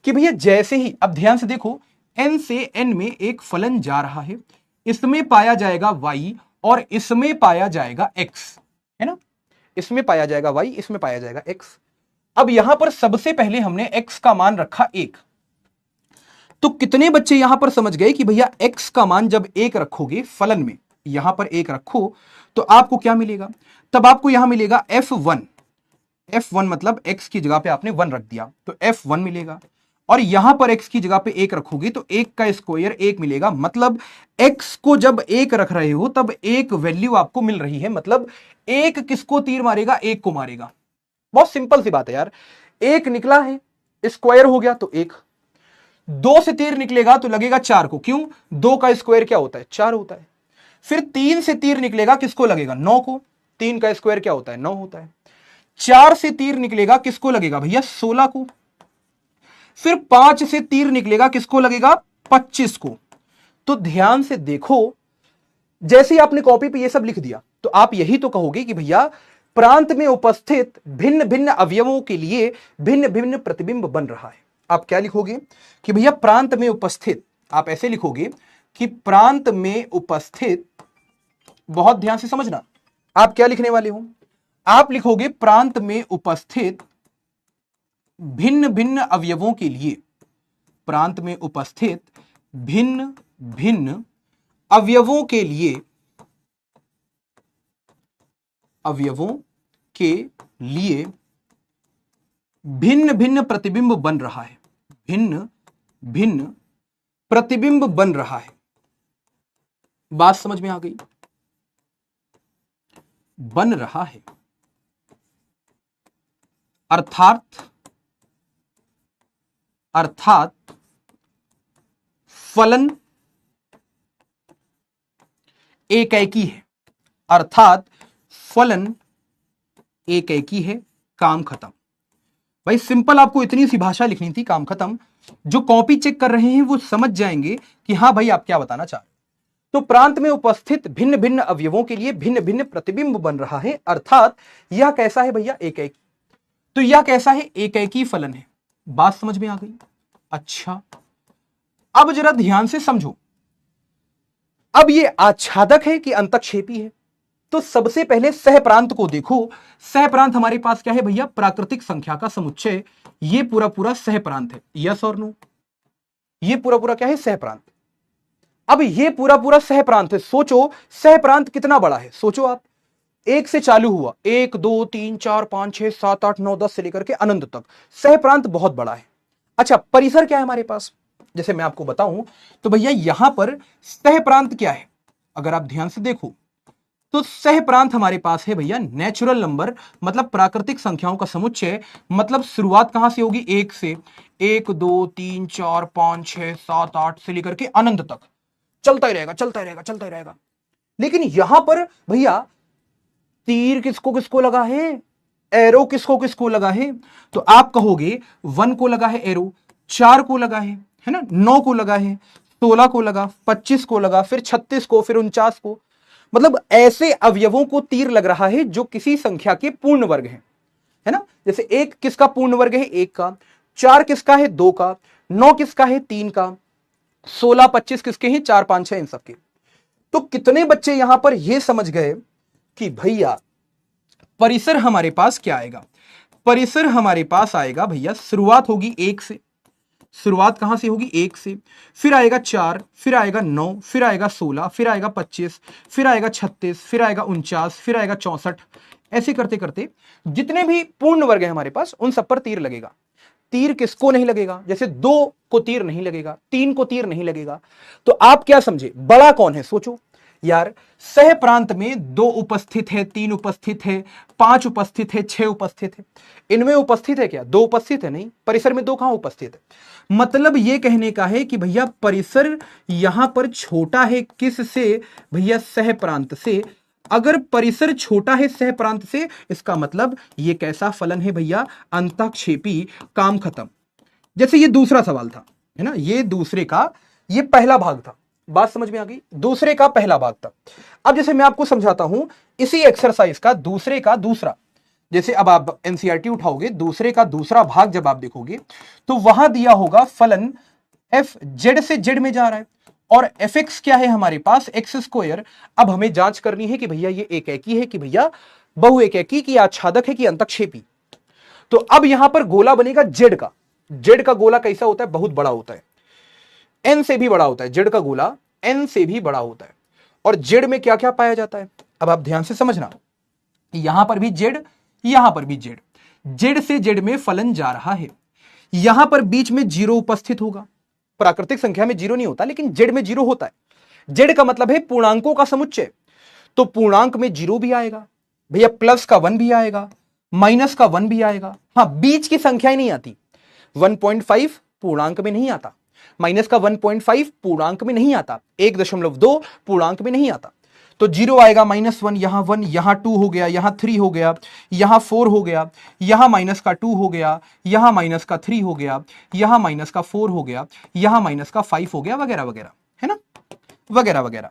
कि भैया जैसे ही, अब ध्यान से देखो, n से n में एक फलन जा रहा है, इसमें पाया जाएगा y और इसमें पाया जाएगा x, है ना। इसमें पाया जाएगा y, इसमें पाया जाएगा x। अब यहां पर सबसे पहले हमने x का मान रखा 1। तो कितने बच्चे यहां पर समझ गए कि भैया x का मान जब 1 रखोगे फलन में, यहां पर 1 रखो तो आपको क्या मिलेगा? तब आपको यहां मिलेगा f1। f1 मतलब x की जगह पे आपने 1 रख दिया तो f1 मिलेगा, और यहां पर x की जगह पे 1 रखोगे तो 1 का स्क्वायर 1 मिलेगा। मतलब x को जब 1 रख रहे हो तब एक वैल्यू आपको मिल रही है। मतलब 1 किसको तीर मारेगा? 1 को मारेगा। बहुत सिंपल सी बात है यार। 1 निकला है, स्क्वायर हो गया तो 1, 2 से तीर निकलेगा तो लगेगा 4 को, क्यों? 2 का स्क्वायर क्या होता है? 4 होता है। फिर 3 से तीर निकलेगा, किसको लगेगा? 9 को। 3 का स्क्वायर क्या होता है? 9 होता है। 4 से तीर निकलेगा, किसको लगेगा भैया? 16 को। फिर 5 से तीर निकलेगा, किसको लगेगा? 25 को। तो ध्यान से देखो, जैसे ही आपने कॉपी पे ये सब लिख दिया तो आप यही तो कहोगे कि भैया प्रांत में उपस्थित भिन्न भिन्न अवयवों के लिए भिन्न भिन्न प्रतिबिंब बन रहा है। आप क्या लिखोगे कि भैया प्रांत में उपस्थित, आप ऐसे लिखोगे कि प्रांत में उपस्थित, बहुत ध्यान से समझना, आप क्या लिखने वाले हो? आप लिखोगे प्रांत में उपस्थित भिन्न भिन्न अवयवों के लिए, प्रांत में उपस्थित भिन्न भिन्न अवयवों के लिए, अवयवों के लिए भिन्न भिन्न प्रतिबिंब बन रहा है, भिन्न भिन्न प्रतिबिंब बन रहा है। बात समझ में आ गई? बन रहा है अर्थात फलन एकैकी है, अर्थात फलन एकैकी है, काम खत्म। भाई सिंपल आपको इतनी सी भाषा लिखनी थी, काम खत्म। जो कॉपी चेक कर रहे हैं वो समझ जाएंगे कि हां भाई आप क्या बताना चाह रहे हैं। तो प्रांत में उपस्थित भिन्न भिन्न अवयवों के लिए भिन्न भिन्न प्रतिबिंब बन रहा है, अर्थात यह कैसा है भैया? एकैकी। तो यह कैसा है? एकैकी फलन है। बात समझ में आ गई? अच्छा, अब जरा ध्यान से समझो, अब ये आच्छादक है कि अंतक्षेपी है? तो सबसे पहले सहप्रांत को देखो। सहप्रांत हमारे पास क्या है भैया? प्राकृतिक संख्या का समुच्चय। ये पूरा पूरा सहप्रांत है, यस और नो? ये पूरा पूरा क्या है? सहप्रांत। अब ये पूरा पूरा सहप्रांत है। सोचो सहप्रांत कितना बड़ा है, सोचो आप। 1 से चालू हुआ, 1 2 3 4 5 6 7 8 9 10 से लेकर के अनंत तक। सहप्रांत बहुत बड़ा है। अच्छा, परिसर क्या है हमारे पास? जैसे मैं आपको बताऊं तो भैया यहां पर सहप्रांत क्या है, अगर आप ध्यान से देखो तो सहप्रांत हमारे पास है भैया नेचुरल नंबर, मतलब प्राकृतिक संख्याओं का समुच्चय। मतलब शुरुआत कहां से होगी? 1 से। 1 2 3 4 5 6 7 8 से लेकर के अनंत तक चलता ही रहेगा, चलता ही रहेगा, चलता ही रहेगा। लेकिन यहां पर भैया तीर किसको किसको लगा है? एरो किसको किसको लगा है? तो आप कहोगे 1 को लगा है एरो, 4 को लगा है ना, 9 को लगा है, 16 को लगा, 25 को लगा, फिर 36 को, फिर 49 को। मतलब ऐसे अवयवों को तीर लग रहा है जो किसी संख्या के पूर्ण वर्ग है ना। जैसे 1 किसका पूर्ण वर्ग है? 1 का। 4 किसका है? 2 का। 9 किसका है? 3 का। 16 25 किसके हैं? 4 5 6 इन सबके। तो कितने बच्चे यहां पर यह समझ गए कि भैया परिसर हमारे पास क्या आएगा? परिसर हमारे पास आएगा भैया, शुरुआत होगी 1 से। शुरुआत कहां से होगी? 1 से। फिर आएगा 4, फिर आएगा 9, फिर आएगा 16, फिर आएगा 25, फिर आएगा 36, फिर आएगा 49, फिर आएगा 64। ऐसे करते करते जितने भी पूर्ण वर्ग है हमारे पास उन सब पर तीर लगेगा। तीर किसको नहीं लगेगा? जैसे 2 को तीर नहीं लगेगा, 3 को तीर नहीं लगेगा। तो आप क्या समझे, बड़ा कौन है? सोचो यार, सह प्रांत में 2 उपस्थित है, 3 उपस्थित है, 5 उपस्थित है, 6 उपस्थित है। इनमें उपस्थित है क्या? 2 उपस्थित है? नहीं। परिसर में 2 कहां उपस्थित है? मतलब यह कहने का है कि भैया परिसर यहां पर छोटा है किससे भैया? सह प्रांत से। अगर परिसर छोटा है सह प्रांत से, इसका मतलब यह कैसा फलन है भैया? अंतःक्षेपी, काम खत्म। जैसे ये दूसरा सवाल था, है ना, ये दूसरे का ये पहला भाग था। बात समझ में आ गई? दूसरे का पहला भाग था। अब जैसे मैं आपको समझाता हूं इसी एक्सरसाइज का दूसरे का दूसरा। जैसे अब आप एनसीईआरटी उठाओगे, दूसरे का दूसरा भाग जब आप देखोगे तो वहां दिया होगा फलन एफ जेड से जेड में जा रहा है और एफ एक्स क्या है हमारे पास? X square. अब हमें जांच करनी है कि भैया ये एकैकी है कि भैया बहु एकैकी, की आच्छादक है कि अंतःक्षेपी। तो अब यहां पर गोला बनेगा जेड का। जेड का गोला कैसा होता है? बहुत बड़ा होता है, एन से भी बड़ा होता है। जेड का गोला एन से भी बड़ा होता है। और जेड में क्या क्या पाया जाता है? अब आप ध्यान से समझना, यहां पर भी जेड, यहां पर भी जेड। जेड से जेड में फलन जा रहा है। यहां पर बीच में 0 उपस्थित होगा। प्राकृतिक संख्या में 0 नहीं होता, लेकिन जेड में 0 होता है। जेड का मतलब है पूर्णांकों का समुच्चय। तो पूर्णांक में 0 भी आएगा भैया, प्लस का 1 भी आएगा, माइनस का 1 भी आएगा। हां, बीच की संख्याएं नहीं आती। 1.5 पूर्णांक में नहीं आता। माइनस का 1.5 पूर्णांक में नहीं आता, 1.2 पूर्णांक में नहीं आता, तो 0 आएगा, -1, यहां 1, यहां 2 हो गया, यहां 3 हो गया, यहां 4 हो गया, यहां माइनस का 2 हो गया, यहां माइनस का 3 हो गया, यहां माइनस का 4 हो गया, यहां माइनस का 5 हो गया, वगैरह वगैरह, है ना, वगैरह वगैरह।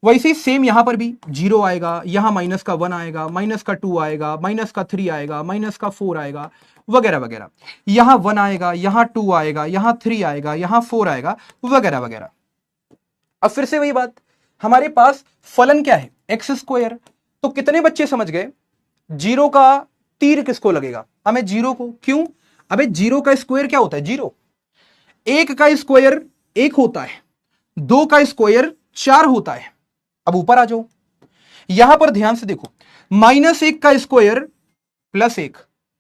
वैसे ही सेम यहां पर भी 0 आएगा, यहां माइनस का 1 आएगा, माइनस का 2 आएगा, माइनस का 3 आएगा, माइनस का 4 आएगा, वगैरह वगैरह। यहां 1 आएगा, यहां 2 आएगा, यहां 3 आएगा, यहां 4 आएगा, वगैरह वगैरह। अब फिर से वही बात, हमारे पास फलन क्या है, एक्स स्क्वायर। तो कितने बच्चे समझ गए, 0 का तीर किसको लगेगा, हमें 0 को। क्यों, अबे 0 का स्क्वायर क्या होता है, 0। 1 का स्क्वायर 1 होता है, 2 का स्क्वायर 4 होता है। अब ऊपर आ जाओ, यहां पर ध्यान से देखो, -1 का स्क्वायर +1,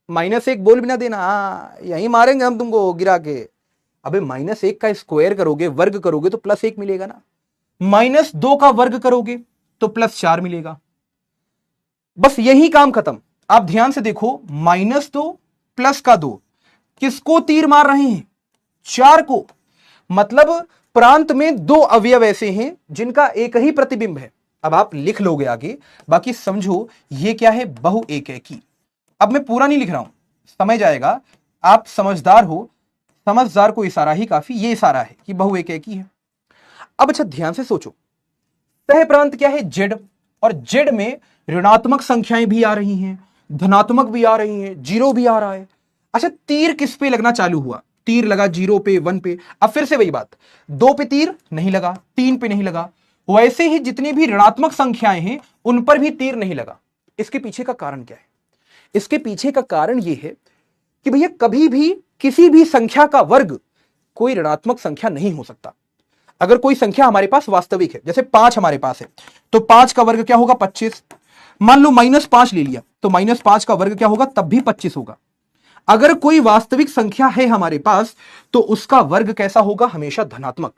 -1 बोल भी ना देना, यहीं मारेंगे हम तुमको गिरा के। अबे -1 का स्क्वायर करोगे, वर्ग करोगे तो +1 मिलेगा ना, -2 का वर्ग करोगे तो +4 मिलेगा। बस यही काम खत्म। आप ध्यान से देखो, -2 +2 किसको तीर मार रहे हैं, 4 को। मतलब प्रांत में 2 अवयव ऐसे हैं जिनका एक ही प्रतिबिंब है। अब आप लिख लोगे आगे, बाकी समझो ये क्या है, बहु एकैकी। अब मैं पूरा नहीं लिख रहा हूं, समझ जाएगा, आप समझदार हो, समझदार को इशारा ही काफी, ये इशारा है कि बहु एकैकी है। अब अच्छा ध्यान से सोचो, सह प्रांत क्या है, जेड, और जेड में ऋणात्मक संख्याएं भी आ रही हैं, धनात्मक भी आ रही हैं, 0 भी आ रहा है। अच्छा तीर किस पे लगना चालू हुआ, तीर लगा 0 पे, 1 पे। अब फिर से वही बात, 2 पे तीर नहीं लगा, 3 पे नहीं लगा, वैसे ही जितनी भी ऋणात्मक संख्याएं हैं उन पर भी तीर नहीं लगा। इसके पीछे का कारण क्या है, इसके पीछे का कारण यह है कि भैया कभी भी किसी भी संख्या का वर्ग कोई ऋणात्मक संख्या नहीं हो सकता। अगर कोई संख्या हमारे पास वास्तविक है, जैसे 5 हमारे पास है, तो 5 का वर्ग क्या होगा, 25। मान लो -5 ले लिया, तो -5 का वर्ग क्या होगा, तब भी 25 होगा। अगर कोई वास्तविक संख्या है हमारे पास तो उसका वर्ग कैसा होगा, हमेशा धनात्मक।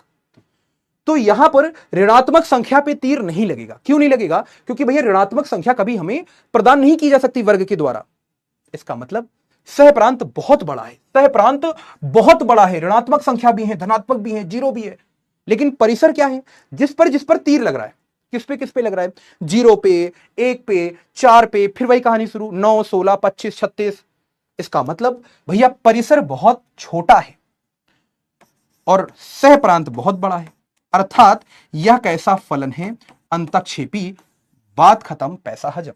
तो यहां पर ऋणात्मक संख्या पे तीर नहीं लगेगा। क्यों नहीं लगेगा, क्योंकि भैया ऋणात्मक संख्या कभी हमें प्रदान नहीं की जा सकती वर्ग के द्वारा। इसका मतलब सह प्रांत बहुत बड़ा है, सह प्रांत बहुत बड़ा है, ऋणात्मक संख्या भी है, धनात्मक भी है, 0 भी है, लेकिन परिसर क्या है, जिस पर तीर लग रहा है, किस पे लग रहा है, 0 पे, 1 पे, 4 पे, फिर वही कहानी शुरू, 9, 16, 25, 36। इसका मतलब भैया परिसर बहुत छोटा है और सह प्रांत बहुत बड़ा है, अर्थात यह कैसा फलन है, अंतक्षेपी। बात खत्म, पैसा हजम।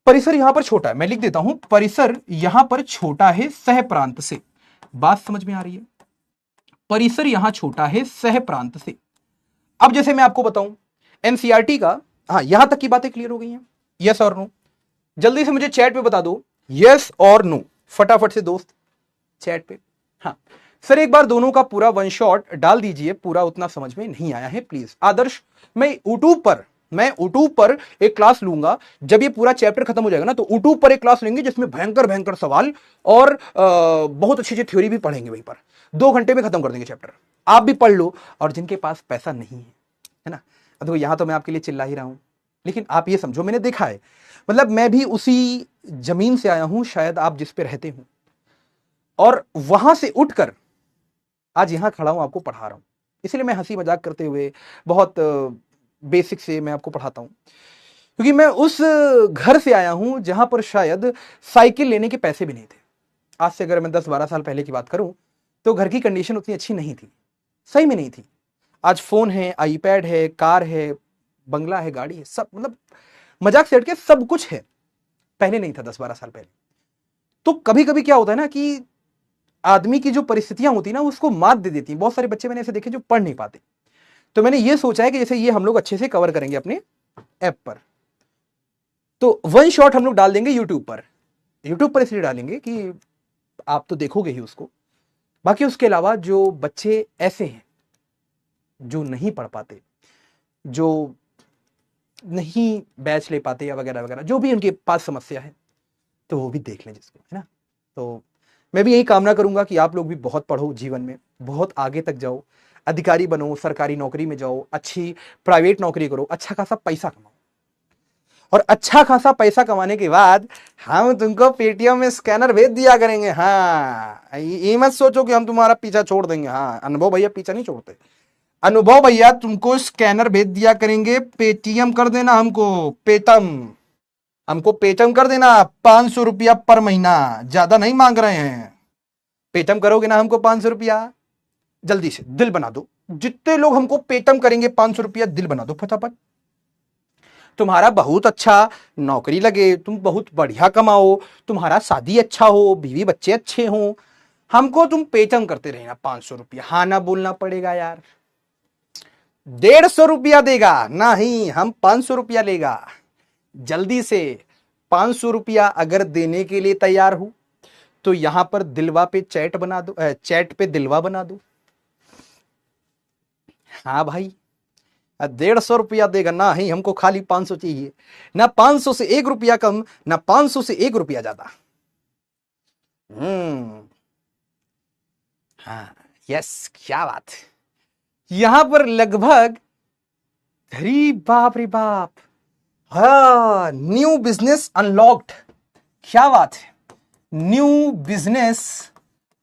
परिसर यहां पर छोटा है, मैं लिख देता हूं, परिसर यहां पर छोटा है सह प्रांत से। बात समझ में आ रही है, परिसर यहां छोटा है सह प्रांत से। अब जैसे मैं आपको बताऊं एनसीईआरटी का, हाँ यहां तक की बातें क्लियर हो गई हैं, यस और नो। जल्दी से मुझे चैट पे बता दो यस और नो, फटाफट से दोस्त चैट पे। हाँ सर एक बार दोनों का पूरा वन शॉट डाल दीजिए, पूरा उतना समझ में नहीं आया है प्लीज। आदर्श मैं यूट्यूब पर एक क्लास लूंगा, जब ये पूरा चैप्टर खत्म हो जाएगा ना तो यूट्यूब पर एक क्लास लेंगे जिसमें भयंकर भयंकर सवाल और बहुत अच्छी अच्छी थ्योरी भी पढ़ेंगे वहीं पर। 2 घंटे में खत्म कर देंगे चैप्टर, आप भी पढ़ लो, और जिनके पास पैसा नहीं है ना, देखो यहां तो मैं आपके लिए चिल्ला ही रहा हूं, लेकिन आप ये समझो मैंने देखा है, मतलब मैं भी उसी जमीन से आया हूं शायद आप जिस पे रहते हो, और वहां से उठकर आज यहां खड़ा हूं, आपको पढ़ा रहा हूं। इसलिए मैं हंसी मजाक करते हुए बहुत बेसिक से मैं आपको पढ़ाता हूं, क्योंकि मैं उस घर से आया हूं जहां पर शायद साइकिल लेने के पैसे भी नहीं थे। आज से अगर मैं 10-12 साल पहले की बात करूं तो घर की कंडीशन उतनी अच्छी नहीं थी, सही में नहीं थी। आज फोन है, आईपैड है, कार है, बंगला है, गाड़ी है, सब, मतलब मजाक से हट के सब कुछ है, पहले नहीं था 10-12 साल पहले। तो कभी कभी क्या होता है ना कि आदमी की जो परिस्थितियां होती है ना उसको मात दे देती हैं। बहुत सारे बच्चे मैंने ऐसे देखे जो पढ़ नहीं पाते, तो मैंने ये सोचा है कि जैसे ये हम लोग अच्छे से कवर करेंगे अपने ऐप पर, तो वन शॉट हम लोग डाल देंगे यूट्यूब पर इसलिए डालेंगे कि आप तो देखोगे ही उसको। बाकी उसके अलावा जो बच्चे ऐसे हैं जो नहीं पढ़ पाते, जो नहीं बैच ले पाते या वगैरह वगैरह, जो भी उनके पास समस्या है, तो वो भी देख लें जिसको, है ना। तो मैं भी यही कामना करूंगा कि आप लोग भी बहुत पढ़ो, जीवन में बहुत आगे तक जाओ, अधिकारी बनो, सरकारी नौकरी में जाओ, अच्छी प्राइवेट नौकरी करो, अच्छा खासा पैसा कमाओ। और अच्छा खासा पैसा कमाने के बाद हम तुमको पेटीएम में स्कैनर भेज दिया करेंगे। हाँ, ये मत सोचो कि हम तुम्हारा पीछा छोड़ देंगे। हाँ, अनुभव भैया पीछा नहीं छोड़ते। अनुभव भैया तुमको स्कैनर भेज दिया करेंगे, पेटीएम कर देना हमको, पेटीएम कर देना। 500 रुपया पर महीना, ज्यादा नहीं मांग रहे हैं। पेटीएम करोगे ना हमको 500 रुपया, जल्दी से दिल बना दो। जितने लोग हमको पेटीएम करेंगे 500 रुपया दिल बना दो फटाफट। तुम्हारा बहुत अच्छा नौकरी लगे, तुम बहुत बढ़िया कमाओ, तुम्हारा शादी अच्छा हो, बीवी बच्चे अच्छे हो, हमको तुम पेटीएम करते रहना 500 रुपया। हाँ ना बोलना पड़ेगा यार। 150 रुपया देगा नहीं, हम 500 रुपया लेगा। जल्दी से 500 रुपया अगर देने के लिए तैयार हो तो यहां पर दिलवा पे चैट बना दो, चैट पे दिलवा बना दो। हाँ भाई, 150 रुपया देगा ना ही, हमको खाली 500 चाहिए। ना 500 से 1 रुपया कम, ना 500 से 1 रुपया ज्यादा। हाँ यस, क्या बात है। यहां पर लगभग, अरे बाप रे बाप, हाँ, न्यू बिजनेस अनलॉक्ड। क्या बात है, new business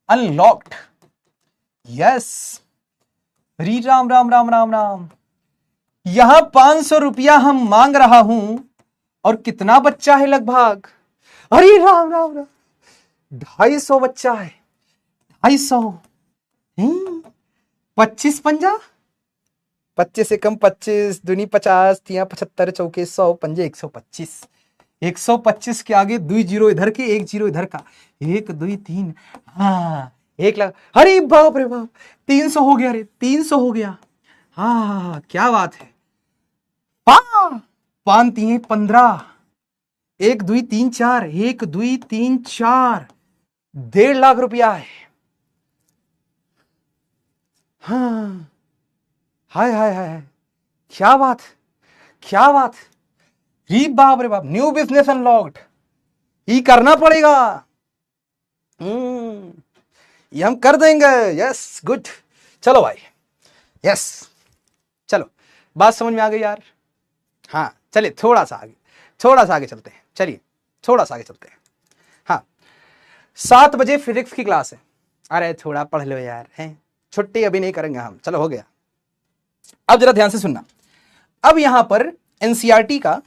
unlocked. Yes, Hari Ram Ram Ram Ram Ram. यहां 500 रुपया हम मांग रहा हूं और कितना बच्चा है लगभग, हरी राम राम राम, 250 बच्चा है। 250, 25 पंजा, 25 से कम 25 दूनी 50, 3 75 चौके 100 पंजे 125। 125 के आगे 2 जीरो इधर के, 1 जीरो इधर का, 1 2 3, हाँ 1 लाख। अरे बाप रे बाप, 300 हो गया रे, 300 हो गया। हाँ क्या बात है। 5 3 15, 1 2 3 4, 1 2 3 4, 1.5 लाख रुपया है। हाँ, हाय हाय हाय, क्या बात, क्या बात, री बाप रे बाप, न्यू बिजनेस अनलॉक्ड। ये करना पड़ेगा, ये हम कर देंगे। यस गुड, चलो भाई, यस चलो, बात समझ में आ गई यार। हाँ चलिए थोड़ा सा आगे चलते हैं, चलिए थोड़ा सा आगे चलते हैं। हाँ, 7 बजे फिजिक्स की क्लास है। अरे थोड़ा पढ़ लो यार, हैं, छुट्टी अभी नहीं करेंगे हम, चलो हो गया। अब जरा ध्यान से सुनना। अब यहां पर एनसीईआरटी का,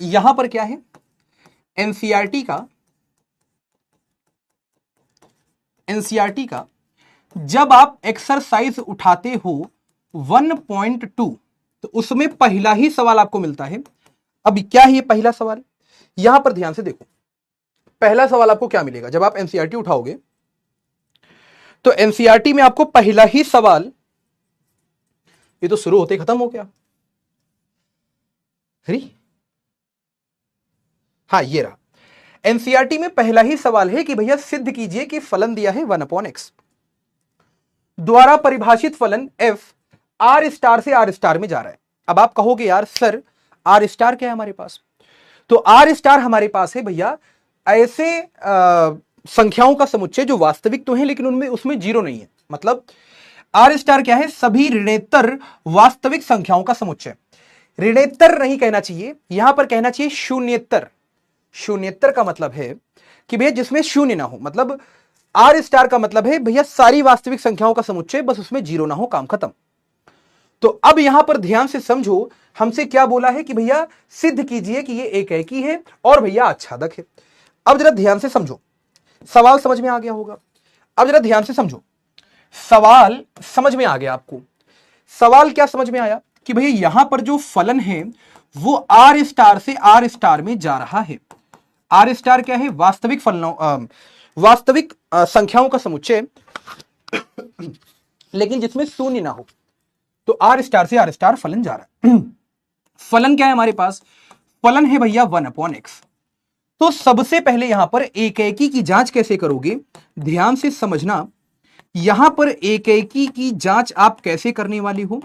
यहां पर क्या है, एनसीईआरटी का जब आप एक्सरसाइज उठाते हो 1.2 तो उसमें पहला ही सवाल आपको मिलता है। अब क्या है ये पहला सवाल, यहां पर ध्यान से देखो। पहला सवाल आपको क्या मिलेगा जब आप एनसीईआरटी उठाओगे, तो एनसीईआरटी में आपको पहला ही सवाल, ये तो शुरू होते खत्म हो गया। हाँ ये रहा, एनसीईआरटी में पहला ही सवाल है कि भैया सिद्ध कीजिए कि फलन दिया है 1/x द्वारा परिभाषित फलन f r स्टार से r स्टार में जा रहा है। अब आप कहोगे यार सर r स्टार क्या है हमारे पास, तो r स्टार हमारे पास है भैया ऐसे संख्याओं का समुच्चय जो वास्तविक तो है लेकिन उनमें उसमें जीरो नहीं है। मतलब r स्टार क्या है, सभी ऋणेतर वास्तविक संख्याओं का समुच्चय। ऋणेतर नहीं कहना चाहिए, यहां पर कहना चाहिए शून्येतर। शून्येतर का मतलब है कि भैया जिसमें शून्य ना हो, मतलब r स्टार का मतलब है भैया सारी वास्तविक संख्याओं का समुच्चय, बस उसमें जीरो ना हो, काम खत्म। तो अब यहां पर ध्यान से समझो, हमसे क्या बोला है कि भैया सिद्ध कीजिए कि ये एकैकी है और भैया आच्छादक है। अब जरा ध्यान से समझो, सवाल समझ में आ गया होगा। अब जरा ध्यान से समझो, सवाल समझ में आ गया आपको। सवाल क्या समझ में आया कि भैया यहां पर जो फलन है वो r स्टार से r स्टार में जा रहा है। r स्टार क्या है, वास्तविक फलनों, वास्तविक संख्याओं का समुच्चय लेकिन जिसमें शून्य ना हो, तो r स्टार से r स्टार फलन जा रहा है। फलन क्या है हमारे पास, फलन है भैया 1/x। तो सबसे पहले यहां पर एकैकी की जांच कैसे करोगे, ध्यान से समझना। यहां पर एकैकी की जांच आप कैसे करने वाली हो,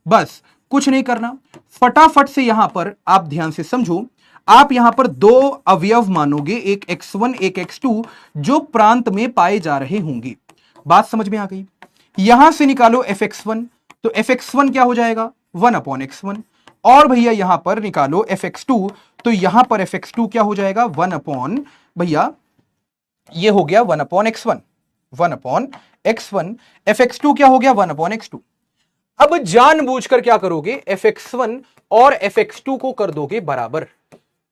बस कुछ नहीं करना, फटाफट से यहां पर आप ध्यान से समझो। आप यहां पर 2 अवयव मानोगे, एक x1 एक x2, जो प्रांत में पाए जा रहे होंगे। बात समझ में आ गई। यहां से निकालो fx1, तो fx1 क्या हो जाएगा 1/x1, और भैया यहां पर निकालो fx2, तो यहां पर fx2 क्या हो जाएगा 1 अपॉन भैया ये हो गया 1 upon x1, 1 upon x1, fx2 क्या हो गया 1 अपॉन x2। अब जानबूझकर क्या करोगे, fx1 और fx2 को कर दोगे बराबर,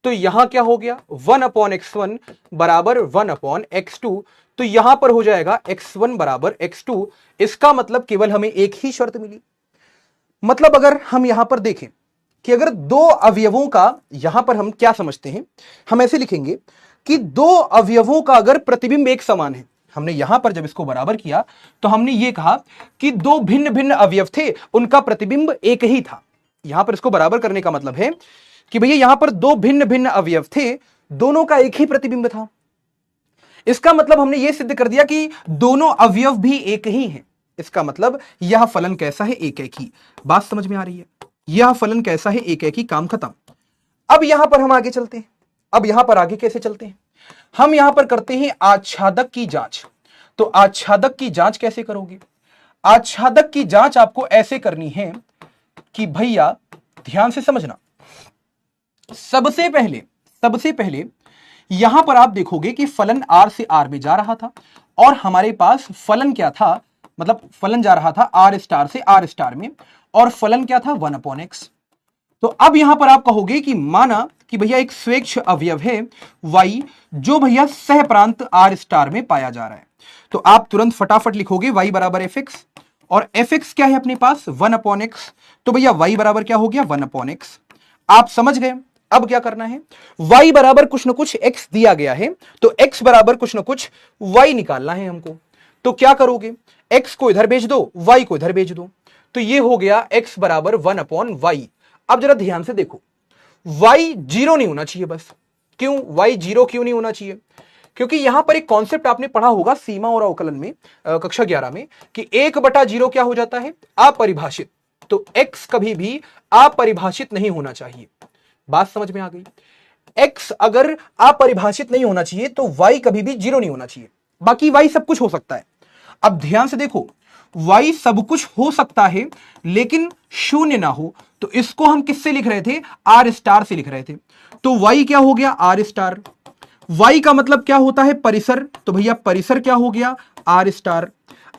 तो यहां क्या हो गया 1 अपॉन x1 बराबर 1 अपॉन x2, तो यहां पर हो जाएगा x1 बराबर x2। इसका मतलब केवल हमें एक ही शर्त मिली, मतलब अगर हम यहां पर देखें कि अगर दो अवयवों का, यहां पर हम क्या समझते हैं, हम ऐसे लिखेंगे कि दो अवयवों का अगर प्रतिबिंब एक समान है, हमने यहां पर जब इसको बराबर किया तो हमने ये कहा कि दो भिन्न भिन्न अवयव थे, उनका प्रतिबिंब एक ही था। यहां पर इसको बराबर करने का मतलब है कि भैया यहां पर दो भिन्न भिन्न अवयव थे, दोनों का एक ही प्रतिबिंब था। इसका मतलब हमने यह सिद्ध कर दिया कि दोनों अवयव भी एक ही हैं। इसका मतलब यह फलन कैसा है, एक एक ही। बात समझ में आ रही है? यह फलन कैसा है, एक एक ही, काम खत्म। अब यहां पर हम आगे चलते हैं। अब यहां पर आगे कैसे चलते हैं, हम यहां पर करते हैं आच्छादक की जांच। तो आच्छादक की जांच कैसे करोगे, आच्छादक की जांच आपको ऐसे करनी है कि भैया ध्यान से समझना, सबसे पहले यहां पर आप देखोगे कि फलन R से R में जा रहा था और हमारे पास फलन क्या था, मतलब फलन जा रहा था R स्टार से R स्टार में, और फलन क्या था 1 अपॉन x। तो अब यहां पर आप कहोगे कि माना कि भैया एक स्वेच्छ अवयव है y जो भैया सह प्रांत R स्टार में पाया जा रहा है, तो आप तुरंत फटाफट लिखोगे y बराबर fx, और fx क्या है अपने पास 1 अपॉन x, तो भैया y बराबर क्या हो गया 1 अपॉन x। आप समझ गए? अब क्या करना है, y बराबर कुछ ना कुछ x दिया गया है, तो x बराबर कुछ ना कुछ y निकालना है हमको। तो क्या करोगे, x को इधर भेज दो, y को इधर भेज दो, तो ये हो गया x बराबर 1 अपॉन y। अब जरा ध्यान से देखो, y जीरो नहीं होना चाहिए बस। क्यों y जीरो क्यों नहीं होना चाहिए? क्योंकि यहां पर एक कॉन्सेप्ट आपने पढ़ा होगा सीमा और अवकलन में, कक्षा 11 में, कि 1/0 क्या हो जाता है, अपरिभाषित। तो x कभी भी अपरिभाषित नहीं होना चाहिए। बात समझ में आ गई? x अगर अपरिभाषित नहीं होना चाहिए तो y कभी भी जीरो नहीं होना चाहिए। बाकी y सब कुछ हो सकता है। अब ध्यान से देखो, y सब कुछ हो सकता है लेकिन शून्य ना हो, तो इसको हम किससे लिख रहे थे, R स्टार से लिख रहे थे। तो y क्या हो गया R स्टार, y का मतलब क्या होता है परिसर, तो भैया परिसर क्या हो गया R स्टार।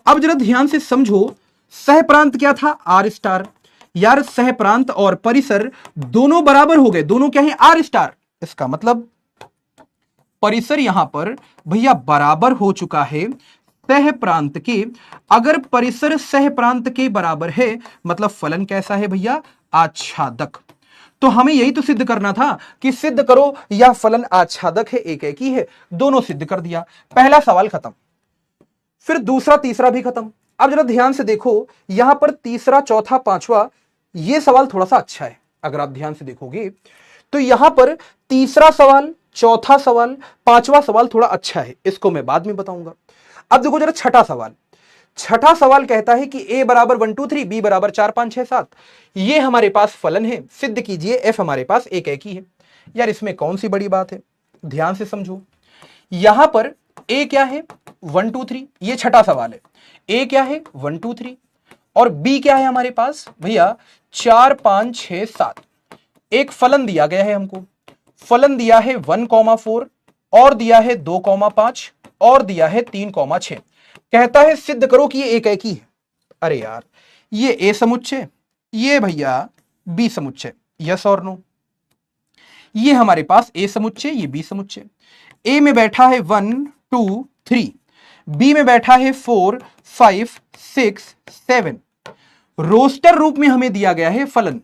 अब जरा ध्यान से समझो, सह प्रांत क्या था R स्टार। यार सह प्रांत और परिसर दोनों बराबर हो गए, दोनों क्या है R स्टार। इसका मतलब परिसर यहां पर भैया बराबर हो चुका है सह प्रांत के। अगर परिसर सह प्रांत के बराबर है मतलब फलन कैसा है भैया, आच्छादक। तो हमें यही तो सिद्ध करना था कि सिद्ध करो यह फलन आच्छादक है, एक एक ही है। दोनों सिद्ध कर दिया, पहला सवाल खत्म। फिर दूसरा तीसरा भी खत्म। अब जरा ध्यान से देखो, यहां पर तीसरा चौथा पांचवा, यह सवाल थोड़ा सा अच्छा है। अगर आप ध्यान से देखोगे तो यहां पर तीसरा सवाल, चौथा सवाल, पांचवा सवाल थोड़ा अच्छा है, इसको मैं बाद में बताऊंगा। अब देखो जरा छठा सवाल। छठा सवाल कहता है कि a बराबर 1 2 3, b बराबर 4 5 6 7, ये हमारे पास फलन है, सिद्ध कीजिए f हमारे पास एक एक ही है। यार इसमें कौन सी बड़ी बात है, ध्यान से समझो। यहां पर a क्या है 1 2 3, ये छठा सवाल है। a क्या है 1 2 3 और b क्या है हमारे पास भैया 4 5 6 7। एक फलन दिया गया है हमको, फलन दिया है 1,4 और दिया है 2,5 और दिया है 3,6। कहता है सिद्ध करो कि ये एक एक ही है। अरे यार ये ए समुच्चय, ये भैया बी समुच्चय, यस और नो। ये हमारे पास ए समुच्चय, ये बी समुच्चय। ए में बैठा है 1 2 3, बी में बैठा है 4 5 6 7। रोस्टर रूप में हमें दिया गया है फलन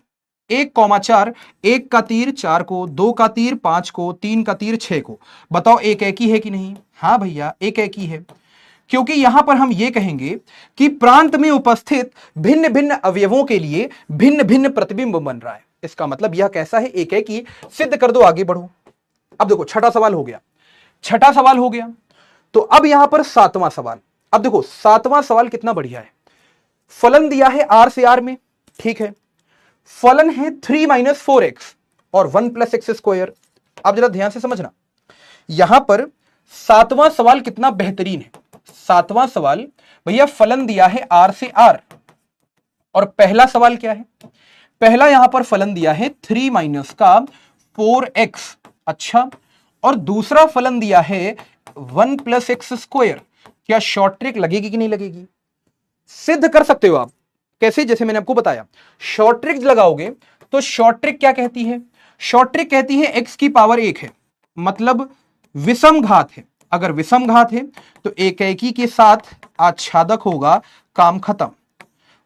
1,4, 1 का तीर 4 को, 2 का तीर 5 को, 3 का तीर 6 को। बताओ एक एक ही है कि नहीं? हाँ भैया एक एक ही है, क्योंकि यहां पर हम यह कहेंगे कि प्रांत में उपस्थित भिन्न भिन्न अवयवों के लिए भिन्न भिन्न प्रतिबिंब बन रहा है। इसका मतलब यह कैसा है, एक एक ही। सिद्ध कर दो, आगे बढ़ो। अब देखो छठा सवाल हो गया, छठा सवाल हो गया। तो अब यहां पर सातवां सवाल। अब देखो सातवां सवाल कितना बढ़िया है। फलन दिया है R से R में, ठीक है। फलन है 3 - 4x और 1 + x²। अब जरा ध्यान से समझना, यहां पर सातवां सवाल कितना बेहतरीन है। सातवां सवाल भैया फलन दिया है R से R, और पहला सवाल क्या है, पहला यहां पर फलन दिया है 3 माइनस का 4x, अच्छा, और दूसरा फलन दिया है 1 प्लस एक्स स्क्वायर। क्या शॉर्ट ट्रिक लगेगी कि नहीं लगेगी? सिद्ध कर सकते हो आप। कैसे? जैसे मैंने आपको बताया, शॉर्ट ट्रिक लगाओगे तो शॉर्ट ट्रिक क्या कहती है? शॉर्ट ट्रिक कहती है x की पावर 1 है, मतलब विषम घात है। अगर विषम घात है तो एकैकी के साथ आच्छादक होगा, काम खत्म।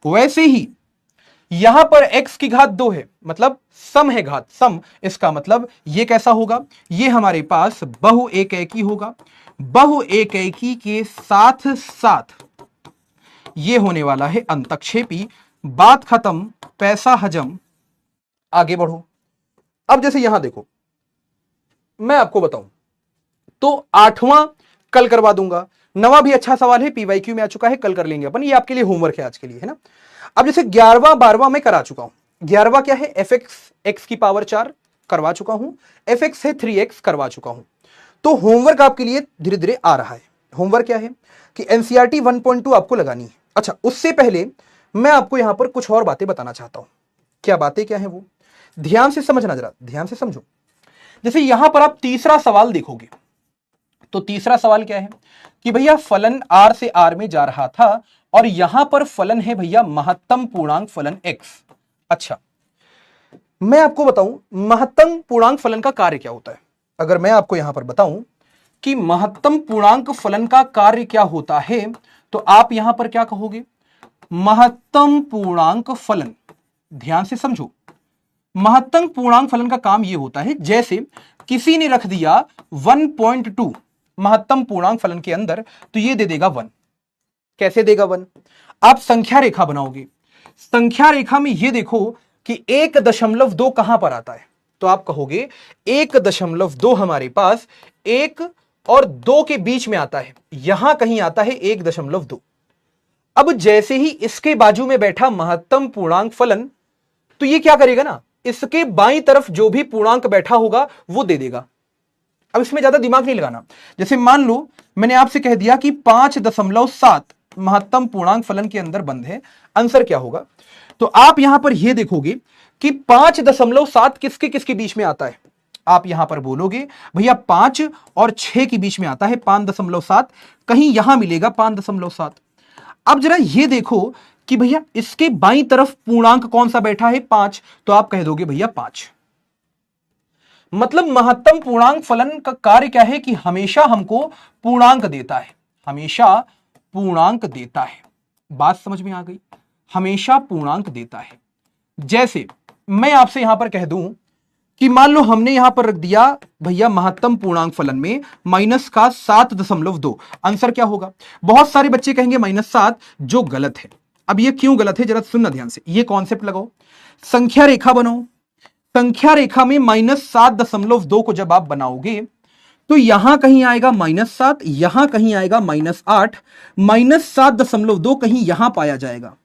वैसे ही यहां पर x की घात 2 है, मतलब सम है घात, सम। इसका मतलब ये कैसा होगा? ये हमारे पास बहु एकैकी होगा। बहु एकैकी के साथ साथ ये होने वाला है अंतक्षेपी। बात खत्म, पैसा हजम, आगे बढ़ो। अब जैसे यहां देखो, मैं आपको बताऊं तो 8वां कल करवा दूंगा, 9वां भी अच्छा सवाल है, पीवाईक्यू में आ चुका है, कल कर लेंगे अपन, ये आपके लिए होमवर्क है आज के लिए, है ना। अब जैसे 11वां 12वां मैं करा चुका हूं। 11वां क्या है? एफ एक्स की पावर 4 करवा चुका हूं, एफ एक्स है 3x करवा चुका हूं। तो होमवर्क आपके लिए धीरे धीरे आ रहा है। होमवर्क क्या है कि एनसीईआरटी 1.2 आपको लगानी है। अच्छा, उससे पहले मैं आपको यहां पर कुछ और बातें बताना चाहता हूं। क्या बातें क्या है वो ध्यान से समझना, जरा ध्यान से समझो। जैसे यहां पर आप तीसरा सवाल देखोगे तो तीसरा सवाल क्या है कि भैया फलन r से r में जा रहा था और यहां पर फलन है भैया महत्तम पूर्णांक फलन x। अच्छा, मैं आपको बताऊं महत्तम पूर्णांक फलन का कार्य क्या होता है। अगर मैं आपको यहां पर बताऊं कि महत्तम पूर्णांक फलन का कार्य क्या होता है तो आप यहां पर क्या कहोगे? महत्तम पूर्णांक फलन, ध्यान से समझो, महत्तम पूर्णांक फलन का काम यह होता है, जैसे किसी ने रख दिया 1.2 महत्तम पूर्णांक फलन के अंदर, तो यह दे देगा 1। कैसे देगा 1? आप संख्या रेखा बनाओगे, संख्या रेखा में यह देखो कि 1.2 कहां पर आता है, तो आप कहोगे 1.2 हमारे पास 1 और 2 के बीच में आता है, यहां कहीं आता है 1.2। अब जैसे ही इसके बाजू में बैठा महत्तम पूर्णांक फलन, तो ये क्या करेगा ना, इसके बाईं तरफ जो भी पूर्णांक बैठा होगा वो दे देगा। अब इसमें ज्यादा दिमाग नहीं लगाना। जैसे मान लो मैंने आपसे कह दिया कि 5.7 महत्तम पूर्णांक फलन के अंदर बंद है, आंसर क्या होगा? तो आप यहां पर यह देखोगे कि 5.7 किसके किसके बीच में आता है। आप यहां पर बोलोगे भैया 5 और 6 के बीच में आता है 5.7, कहीं यहां मिलेगा 5.7। अब जरा यह देखो कि भैया इसके बाईं तरफ पूर्णांक कौन सा बैठा है? 5, तो आप कह दोगे भैया 5। मतलब महत्तम पूर्णांक फलन का कार्य क्या है कि हमेशा हमको पूर्णांक देता है, हमेशा पूर्णांक देता है। बात समझ में आ गई? हमेशा पूर्णांक देता है। जैसे मैं आपसे यहां पर कह दूं कि मान लो हमने यहां पर रख दिया भैया महत्तम पूर्णांक फलन में माइनस का 7.2, आंसर क्या होगा? बहुत सारे बच्चे कहेंगे -7, जो गलत है। अब ये क्यों गलत है, जरा सुनना ध्यान से, ये कॉन्सेप्ट लगाओ, संख्या रेखा बनाओ। संख्या रेखा में -7.2 को जब आप बनाओगे तो यहां कहीं आएगा -7, यहां कहीं आएगा -8, -7.2 कहीं यहां पाया जाएगा।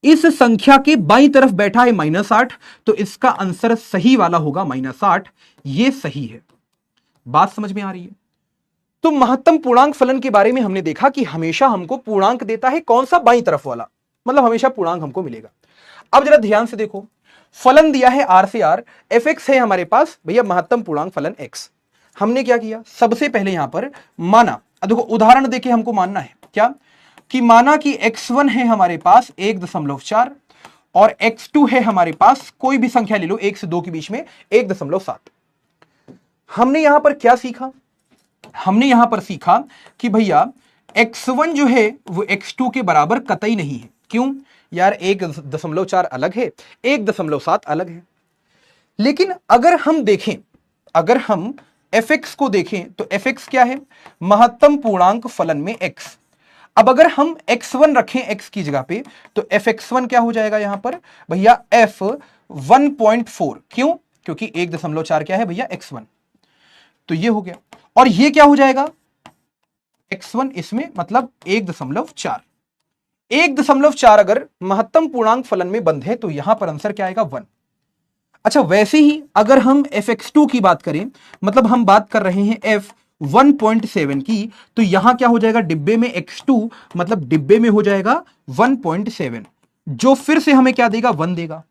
इस संख्या के बाईं तरफ बैठा है -8, तो इसका आंसर सही वाला होगा -8। यह सही है। बात समझ में आ रही है? तो महत्तम पूर्णांक फलन के बारे में हमने देखा कि हमेशा हमको पूर्णांक देता है, कौन सा? बाईं तरफ वाला, मतलब हमेशा पूर्णांक हमको मिलेगा। अब जरा ध्यान से देखो, फलन दिया है r से r, एफ एक्स है हमारे पास भैया महत्तम पूर्णांक फलन x। हमने क्या किया? सबसे पहले यहां पर माना, देखो उदाहरण देके हमको मानना है क्या कि माना कि x1 है हमारे पास 1.4 और x2 है हमारे पास, कोई भी संख्या ले लो 1 से 2 के बीच में 1.7। हमने यहां पर क्या सीखा? हमने यहां पर सीखा कि भैया x1 जो है वो x2 के बराबर कतई नहीं है। क्यों यार? 1.4 अलग है, 1.7 अलग है। लेकिन अगर हम देखें, अगर हम fx को देखें तो fx क्या है? महत्तम पूर्णांक फलन में x। अब अगर हम x1 रखें x की जगह पे तो fx1 क्या हो जाएगा यहां पर भैया? f 1.4। क्यों? क्योंकि 1.4 क्या है भैया? x1। तो ये हो गया, और ये क्या हो जाएगा? x1 इसमें मतलब 1.4। 1.4 अगर महत्तम पूर्णांक फलन में बंद है तो यहां पर आंसर क्या आएगा? 1। अच्छा, वैसे ही अगर हम fx2 की बात करें, मतलब हम बात कर रहे हैं f 1.7 की, तो यहां क्या हो जाएगा? डिब्बे में x2 मतलब डिब्बे में हो जाएगा 1.7, जो फिर से हमें क्या देगा? 1 देगा।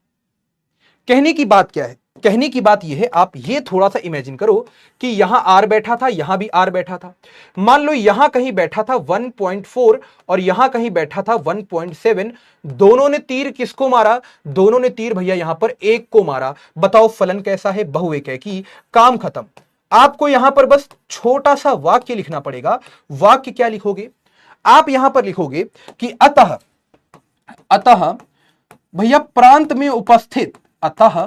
कहने की बात क्या है, कहने की बात यह है, आप ये थोड़ा सा इमेजिन करो कि यहां आर बैठा था, यहां भी आर बैठा था। मान लो यहां कहीं बैठा था 1.4 और यहां कहीं बैठा था 1.7। दोनों ने तीर किसको मारा? दोनों ने तीर भैया यहां पर एक को मारा। बताओ फलन कैसा है? बहुएकैकी। काम खत्म। आपको यहां पर बस छोटा सा वाक्य लिखना पड़ेगा। वाक्य क्या लिखोगे? आप यहां पर लिखोगे कि अतः, अतः भैया प्रांत में उपस्थित, अतः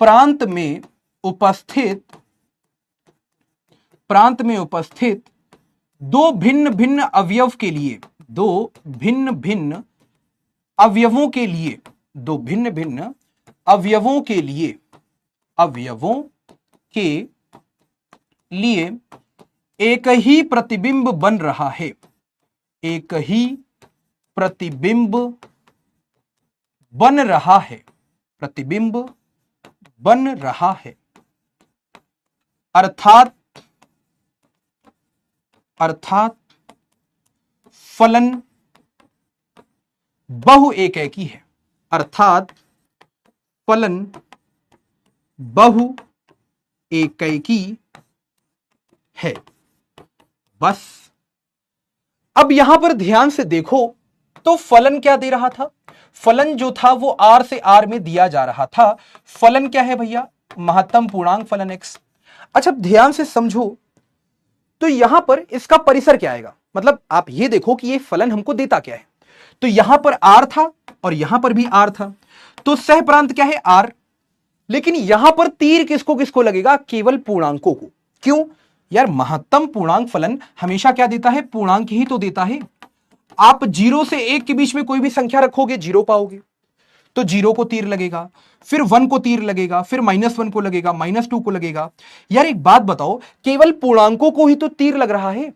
प्रांत में उपस्थित, प्रांत में उपस्थित दो भिन्न भिन्न अवयव के लिए, दो भिन्न भिन्न अवयवों के लिए, दो भिन्न भिन्न अवयवों के लिए, अवयवों के लिए एक ही प्रतिबिंब बन रहा है, एक ही प्रतिबिंब बन रहा है, प्रतिबिंब बन रहा है। अर्थात, अर्थात फलन बहुएकैकी है, अर्थात फलन बहुएकैकी है। बस अब यहां पर ध्यान से देखो तो फलन क्या दे रहा था? फलन जो था वो आर से आर में दिया जा रहा था। फलन क्या है भैया? महत्तम पूर्णांक फलन एक्स। अच्छा ध्यान से समझो तो यहां पर इसका परिसर क्या आएगा? मतलब आप ये देखो कि ये फलन हमको देता क्या है। तो यहां पर आर था और यहां पर भी आर था, तो सह प्रांत क्या है? आर। लेकिन यहां पर तीर किसको किसको लगेगा? केवल पूर्णांकों को। क्यों यार? महत्तम पूर्णांक फलन हमेशा क्या देता है? पूर्णांक ही तो देता है। आप 0 से 1 के बीच में कोई भी संख्या रखोगे 0 पाओगे, तो 0 को तीर लगेगा, फिर 1 को तीर लगेगा, फिर -1 को लगेगा, -2 को लगेगा। यार एक बात बताओ, केवल पूर्णांकों को ही तो तीर लग रहा है,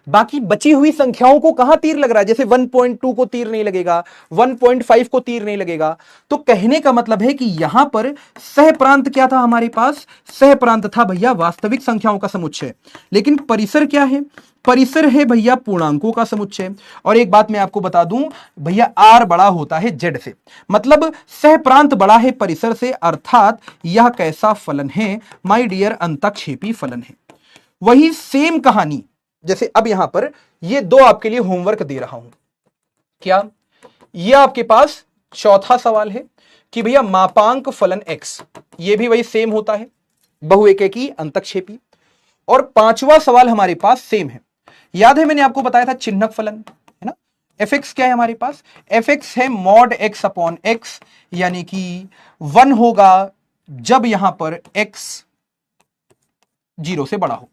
बाकी बची हुई संख्याओं को कहां तीर लग रहा है? जैसे 1.2 को तीर नहीं लगेगा, 1.5 को तीर नहीं लगेगा। तो कहने का मतलब है कि यहां पर सह प्रांत क्या था हमारे पास? सह प्रांत था भैया वास्तविक संख्याओं का समुच्चय। लेकिन परिसर क्या है? परिसर है भैया पूर्णांकों का समुच्चय। और एक बात मैं आपको बता दूं भैया, आर बड़ा होता है जेड से, मतलब सह प्रांत बड़ा है परिसर से, अर्थात यह कैसा फलन है माय डियर? अंतक्षेपी फलन है। वही सेम कहानी, जैसे अब यहां पर ये दो आपके लिए होमवर्क दे रहा हूं। क्या ये आपके पास चौथा सवाल है कि भैया मापांक फलन x, ये भी वही सेम होता है, बहुएकैकी अंतक्षेपी। और पांचवा सवाल हमारे पास सेम है। याद है मैंने आपको बताया था चिन्हक फलन, है ना? fx क्या है हमारे पास? fx है mod x अपॉन x, यानी कि 1 होगा जब यहां पर x 0 से बड़ा हो,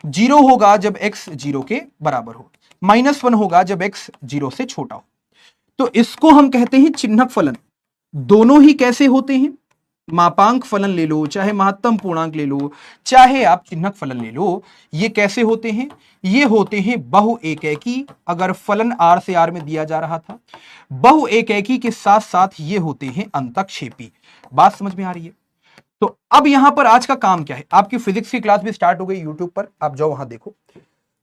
0 होगा जब x 0 के बराबर हो, -1 होगा जब x 0 से छोटा हो। तो इसको हम कहते हैं चिन्हक फलन। दोनों ही कैसे होते हैं? मापांक फलन ले लो, चाहे महत्तम पूर्णांक ले लो, चाहे आप चिन्हक फलन ले लो, ये कैसे होते हैं? ये होते हैं बहुएकैकी। अगर फलन आर से आर में दिया जा रहा था, बहुएकैकी के साथ साथ ये होते हैं अंतक्षेपी। बात समझ में आ रही है? तो अब यहां पर आज का काम क्या है? आपकी फिजिक्स की क्लास भी स्टार्ट हो गई यूट्यूब पर, आप जाओ वहां देखो।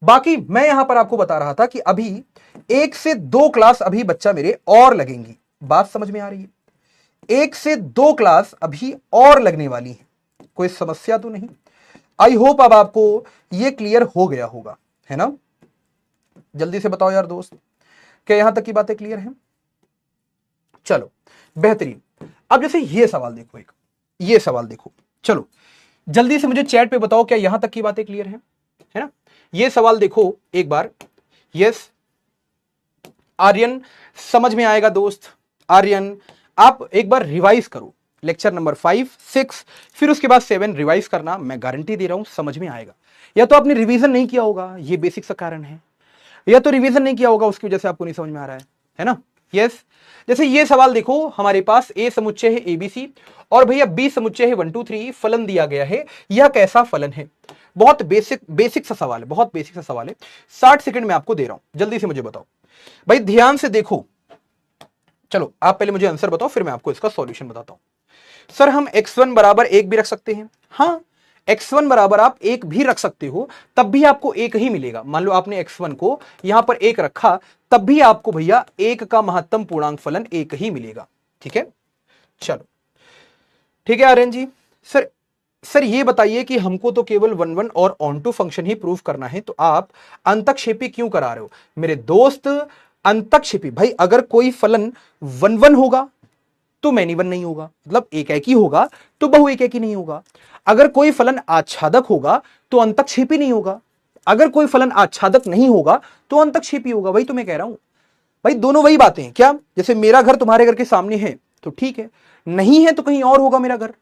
बाकी मैं यहां पर आपको बता रहा था कि अभी 1 से 2 क्लास अभी बच्चा मेरे और लगेंगी। बात समझ में आ रही है? 1 से 2 क्लास अभी और लगने वाली है, कोई समस्या तो नहीं? आई होप अब आपको यह क्लियर हो गया होगा, है ना? जल्दी से बताओ यार दोस्त, क्या यहां तक की बातें क्लियर हैं? चलो बेहतरीन। अब जैसे ये सवाल देखो, एक ये सवाल देखो, चलो जल्दी से मुझे चैट पे बताओ क्या यहां तक की बातें क्लियर हैं, है ना? ये सवाल देखो एक बार। यस आर्यन, समझ में आएगा दोस्त? आर्यन आप एक बार रिवाइज करो लेक्चर नंबर 5, 6, फिर उसके बाद 7 रिवाइज करना, मैं गारंटी दे रहा हूं समझ में आएगा। या तो आपने रिवीजन नहीं किया होगा, ये बेसिक सा कारण है, या तो रिवीजन नहीं किया होगा उसकी वजह से आपको नहीं समझ में आ रहा है ना? यस जैसे ये सवाल देखो, हमारे पास ए समुच्चय है एबीसी और भैया बी समुच्चय है 1 2 3, फलन दिया गया है, यह कैसा फलन है? बहुत बेसिक सा सवाल है, बहुत बेसिक सा सवाल है। 60 सेकंड में आपको दे रहा हूं, जल्दी से मुझे बताओ भाई, ध्यान से देखो। चलो आप पहले मुझे आंसर बताओ, फिर मैं आपको इसका सॉल्यूशन बताता हूं। सर हम x1 बराबर 1 भी रख सकते हैं। हाँ x1 बराबर आप 1 भी रख सकते हो, तब भी आपको 1 ही मिलेगा। मान लो आपने x1 को यहां पर 1 रखा, तब भी आपको भैया 1 का महत्तम पूर्णांक फलन 1 ही मिलेगा। ठीक है, चलो ठीक है आर्यन जी। सर सर ये बताइए कि हमको तो केवल वन वन और ऑन टू फंक्शन ही प्रूव करना है, तो आप अंतक्षेपी क्यों करा रहे हो मेरे दोस्त? अंतक्षेपी भाई, अगर कोई फलन वन वन होगा तो मैनी वन नहीं होगा, मतलब एक एक ही होगा तो बहु एक एक ही नहीं होगा। अगर कोई फलन आच्छादक होगा तो अंतक्षेपी नहीं होगा, अगर कोई फलन आच्छादक नहीं होगा तो अंतक्षेपी होगा। वही तो मैं कह रहा हूं भाई, दोनों वही बातें हैं क्या? जैसे मेरा घर तुम्हारे घर के सामने है तो ठीक है, नहीं है तो कहीं और होगा मेरा घर।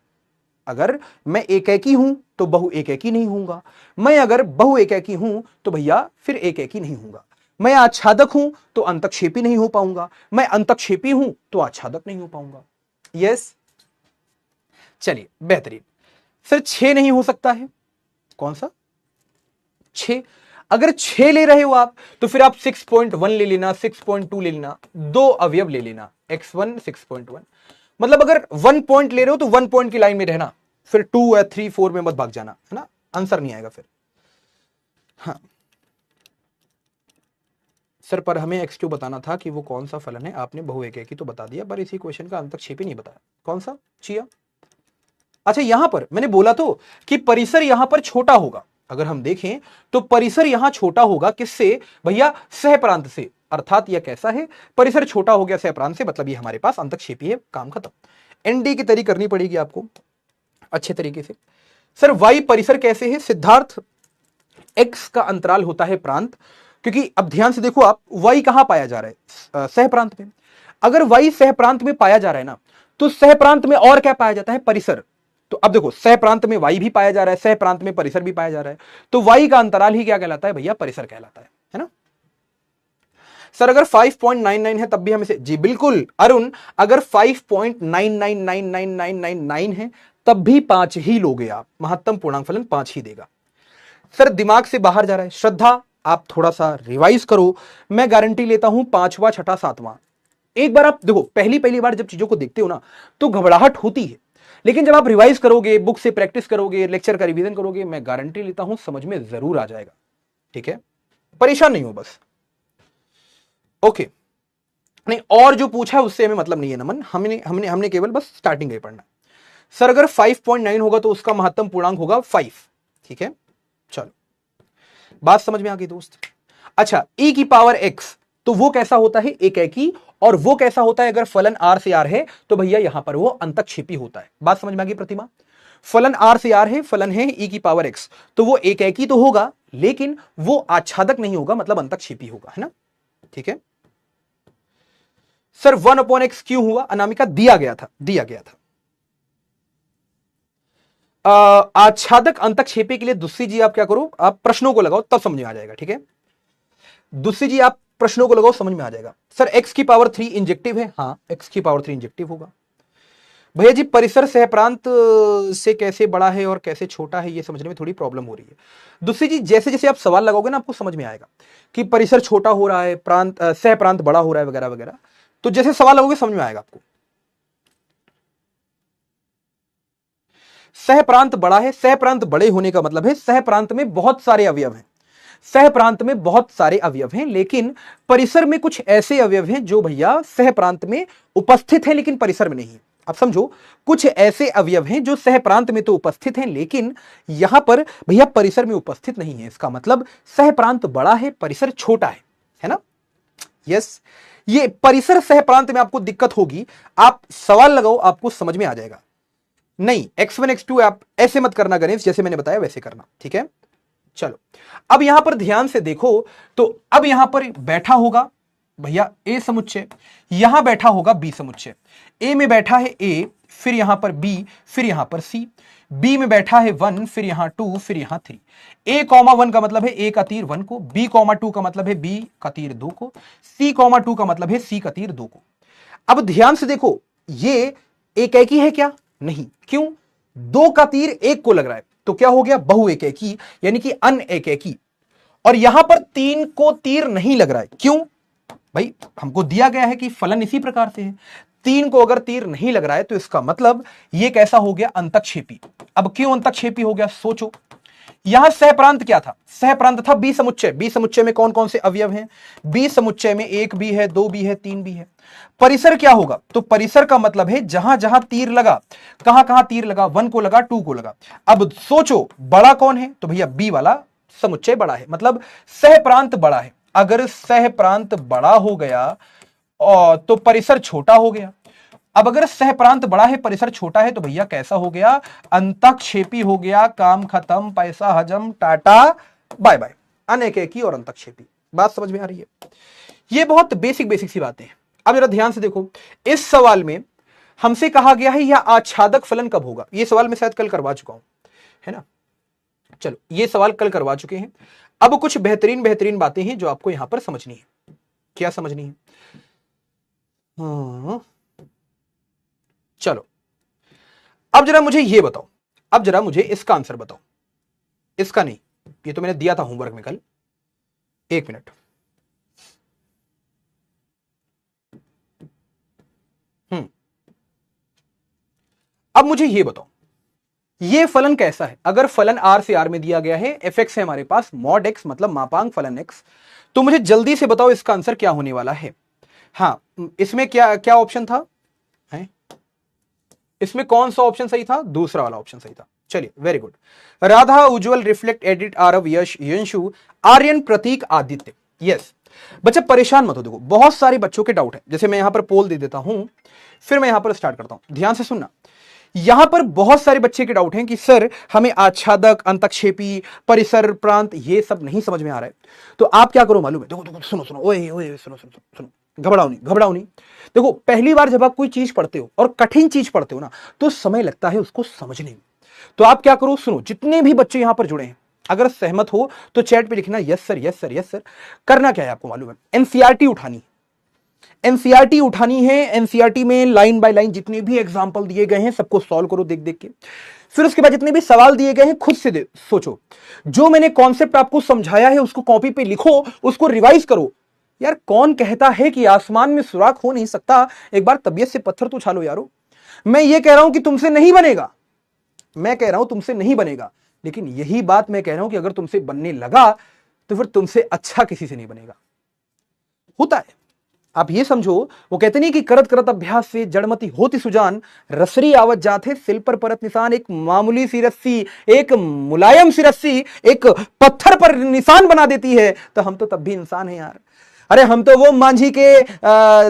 अगर मैं एक एक ही हूं तो बहु एक एक ही नहीं होऊंगा, मैं अगर बहु एक एक ही हूं तो भैया फिर एक एक ही नहीं होऊंगा। मैं आच्छादक हूं तो अंतक्षेपी नहीं हो पाऊंगा, मैं अंतक्षेपी हूं तो आच्छादक नहीं हो पाऊंगा। यस, चलिए बेहतरीन। फिर 6 नहीं हो सकता है, कौन सा 6? अगर 6 ले रहे हो आप तो फिर आप 6.1 ले लेना, 6.2 ले लेना, दो अवयव ले लेना, x1 6.1। मतलब अगर 1 पॉइंट ले रहे हो तो 1 पॉइंट की लाइन में रहना, फिर 2 या 3 4 में मत भाग जाना, है ना, आंसर नहीं आएगा फिर। हाँ सर, पर हमें x2 बताना था कि वो कौन सा फलन है, आपने बहु एक ही तो बता दिया, पर इसी क्वेश्चन का अंतक्षेपी नहीं बताया। कौन सा चिया? अच्छा, यहां पर मैंने बोला तो कि परिसर यहां पर छोटा होगा। अगर हम देखें तो परिसर यहां छोटा होगा, किससे भैया? सहप्रांत से। अर्थात यह कैसा है? परिसर छोटा हो गया सहप्रांत से, मतलब ये हमारे पास अंतक्षेपी है, काम खत्म। एनडी की तरी करनी पड़ेगी आपको अच्छे तरीके से। सर वाई परिसर कैसे है? सिद्धार्थ, एक्स का अंतराल होता है प्रांत, क्योंकि अब ध्यान से देखो आप, वाई कहां पाया जा रहा है? सहप्रांत में। अगर वाई सहप्रांत में पाया जा रहा है ना, तो सहप्रांत में और क्या पाया जाता है? परिसर। तो अब देखो, सहप्रांत में वाई भी पाया जा रहा है, सहप्रांत में परिसर भी पाया जा रहा है, तो वाई का अंतराल ही क्या कहलाता है भैया? परिसर कहलाता है ना। सर अगर 5.99 है तब भी हम इसे, जी बिल्कुल अरुण, अगर 5.99999999 है तब भी 5 ही लोगे आप, महत्तम पूर्णांक फलन 5 ही देगा। सर दिमाग से बाहर जा रहा है, श्रद्धा आप थोड़ा सा रिवाइज करो, मैं गारंटी लेता हूं 5वां 6ठा 7वां। एक बार आप देखो, पहली बार जब चीजों को देखते हो ना तो घबराहट होती है, लेकिन जब आप रिवाइज करोगे, बुक से प्रैक्टिस करोगे, लेक्चर का रिवीजन करोगे, मैं गारंटी लेता हूं समझ में जरूर आ जाएगा। ठीक है, परेशान नहीं हो बस। ओके, नहीं और जो पूछा है उससे हमें मतलब नहीं है नमन, हमने हमने हमने केवल बस स्टार्टिंग का ही पढ़ना। सर अगर 5.9 होगा तो उसका महत्तम पूर्णांक होगा 5। ठीक है, चलो बात समझ में आ गई दोस्त। अच्छा, e की पावर x, तो वो कैसा होता है? एक एकी। और वो कैसा होता है? अगर फलन r से r है तो भैया यहां पर वो अंतक्षेपी होता है। बात समझ में आ गई प्रतिमा? फलन r से r है, फलन है e की पावर x, तो वो एक एकी तो होगा लेकिन वो आच्छादक नहीं होगा, मतलब अंतक्षेपी होगा, है ना। ठीक है सर, 1/x क्यों हुआ? अनामिका दिया गया था। आच्छादक अंतक्षेपी के लिए दुस्सी जी आप क्या करो, आप प्रश्नों को लगाओ तब समझ में आ जाएगा। ठीक है, दुस्सी जी आप प्रश्नों को लगाओ, समझ में आ जाएगा। सर x की पावर 3 इंजेक्टिव है, हाँ x की पावर 3 इंजेक्टिव होगा। भैया जी परिसर सहप्रांत से कैसे बड़ा है और कैसे छोटा है, ये समझने में थोड़ी प्रॉब्लम हो रही है। दुस्सी जी जैसे जैसे आप सवाल लगाओगे ना आपको समझ में आएगा कि परिसर छोटा हो रहा है, प्रांत सहप्रांत बड़ा हो रहा है वगैरह वगैरह, तो जैसे सवाल लगोगे समझ में आएगा आपको। सहप्रांत बड़ा है, सहप्रांत बड़े होने का मतलब है सहप्रांत में बहुत सारे अवयव हैं, सहप्रांत में बहुत सारे अवयव हैं, लेकिन परिसर में कुछ ऐसे अवयव हैं जो भैया सहप्रांत में उपस्थित हैं लेकिन परिसर में नहीं है। अब समझो, कुछ ऐसे अवयव हैं जो सहप्रांत में तो उपस्थित हैं लेकिन यहां पर भैया परिसर में उपस्थित नहीं है। इसका मतलब सहप्रांत बड़ा है, परिसर छोटा है ना। यस, ये परिसर सहप्रांत में आपको दिक्कत होगी, आप सवाल लगाओ आपको समझ में आ जाएगा। नहीं, x1 x2 आप ऐसे मत करना गणेश, जैसे मैंने बताया वैसे करना। ठीक है, चलो अब यहां पर ध्यान से देखो, तो अब यहां पर बैठा होगा भैया ए समुच्चय, यहां बैठा होगा बी समुच्चय। ए में बैठा है ए, फिर यहां पर बी, फिर यहां पर सी। बी में बैठा है 1, फिर यहां 2, फिर यहां 3। a, 1 का मतलब है a का तीर 1 को, b, 2 का मतलब है b का तीर 2 को, c, 2 का मतलब है c का तीर 2 को। अब ध्यान से देखो, ये एक ही है क्या? नहीं, क्यों? 2 का तीर 1 को लग रहा है तो क्या हो गया? बहु एक ही, यानी कि अन एक ही। और यहां पर 3 को तीर नहीं लग रहा है, क्यों भाई? हमको दिया गया है कि फलन इसी प्रकार से है, 3 को अगर तीर नहीं लग रहा है तो इसका मतलब ये कैसा हो गया? अंतक्षेपी। अब क्यों अंतक्षेपी हो गया? सोचो, यहां सहप्रांत क्या था? सहप्रांत था बी समुच्चय। बी समुच्चय में कौन कौन से अवयव हैं? बी समुच्चय में 1 बी है, 2 बी है, 3 बी है। परिसर क्या होगा? तो परिसर का मतलब है जहां जहां तीर लगा। कहां कहां तीर लगा? 1 को लगा, 2 को लगा। अब सोचो बड़ा कौन है? तो भैया बी वाला समुच्चय बड़ा है, मतलब सहप्रांत बड़ा है। अगर सहप्रांत बड़ा हो गया और तो परिसर छोटा हो गया। अब अगर सहप्रांत बड़ा है परिसर छोटा है तो भैया कैसा हो गया? अंतक्षेपी हो गया। काम खत्म, पैसा हजम, टाटा बाय बाय। अनेकेकी और अंतक्षेपी। बात समझ में आ रही है? ये बहुत बेसिक बेसिक सी बातें हैं। अब जरा ध्यान से देखो, इस सवाल में हमसे कहा गया है यह आच्छादक फलन कब होगा। ये सवाल मैं शायद कल करवा चुका हूं, है ना? चलो ये सवाल कल करवा चुके हैं। अब कुछ बेहतरीन बेहतरीन बातें हैं जो आपको यहां पर समझनी है। क्या समझनी है? चलो अब जरा मुझे ये बताओ, अब जरा मुझे इसका आंसर बताओ। इसका नहीं, ये तो मैंने दिया था होमवर्क में कल। एक मिनट। अब मुझे ये बताओ, ये फलन कैसा है? अगर फलन आर से आर में दिया गया है, एफ एक्स है हमारे पास, मॉड एक्स मतलब मापांक फलन एक्स, तो मुझे जल्दी से बताओ इसका आंसर क्या होने वाला है। हाँ, इसमें क्या क्या ऑप्शन था? है? इसमें कौन सा ऑप्शन सही था? दूसरा वाला ऑप्शन सही था। चलिए वेरी गुड। राधा, उज्जवल, रिफ्लेक्ट, एडिट, आरव, यश, यंशु, आर्यन, प्रतीक, आदित्य। यस बच्चे परेशान मत हो। देखो बहुत सारे बच्चों के डाउट है, जैसे मैं यहां पर पोल दे देता हूं, फिर मैं यहां पर स्टार्ट करता हूं। ध्यान से सुनना, यहां पर बहुत सारे बच्चे के डाउट हैं कि सर हमें आच्छादक, अंतक्षेपी, परिसर, प्रांत ये सब नहीं समझ में आ रहा है। तो आप क्या करो मालूम है? देखो देखो सुनो सुनो, ओए ओए सुनो सुनो सुनो, घबराओ नहीं घबराओ नहीं। देखो पहली बार जब आप कोई चीज पढ़ते हो और कठिन चीज पढ़ते हो ना, तो समय लगता है उसको समझने में। तो आप क्या करो, सुनो, जितने भी बच्चे यहां पर जुड़े हैं, अगर सहमत हो तो चैट पे लिखना yes sir yes sir yes sir. करना क्या है आपको मालूम है? एनसीईआरटी उठानी, एनसीईआरटी उठानी है। एनसीईआरटी में लाइन बाय लाइन जितने भी एग्जांपल दिए गए हैं सबको सॉल्व करो देख देख के। फिर उसके बाद जितने भी सवाल दिए गए हैं खुद से सोचो। जो मैंने कॉन्सेप्ट आपको समझाया है उसको कॉपी पे लिखो, उसको रिवाइज करो। यार कौन कहता है कि आसमान में सुराख हो नहीं सकता? एक बार तबीयत से पत्थर तो उछालो यारो। मैं ये कह रहा हूं कि तुमसे नहीं बनेगा, मैं कह रहा हूं तुमसे नहीं बनेगा, लेकिन यही बात मैं कह रहा हूं कि अगर तुमसे बनने लगा तो फिर तुमसे अच्छा किसी से नहीं बनेगा। होता है, आप ये समझो। वो कहते नहीं कि करत करत अभ्यास से जड़मती होती सुजान, रसरी आवत जाते सिल पर परत निशान। एक मामूली सी रस्सी, एक मुलायम सी रस्सी एक पत्थर पर निशान बना देती है, तो हम तो तब भी इंसान हैं यार। अरे हम तो वो मांझी के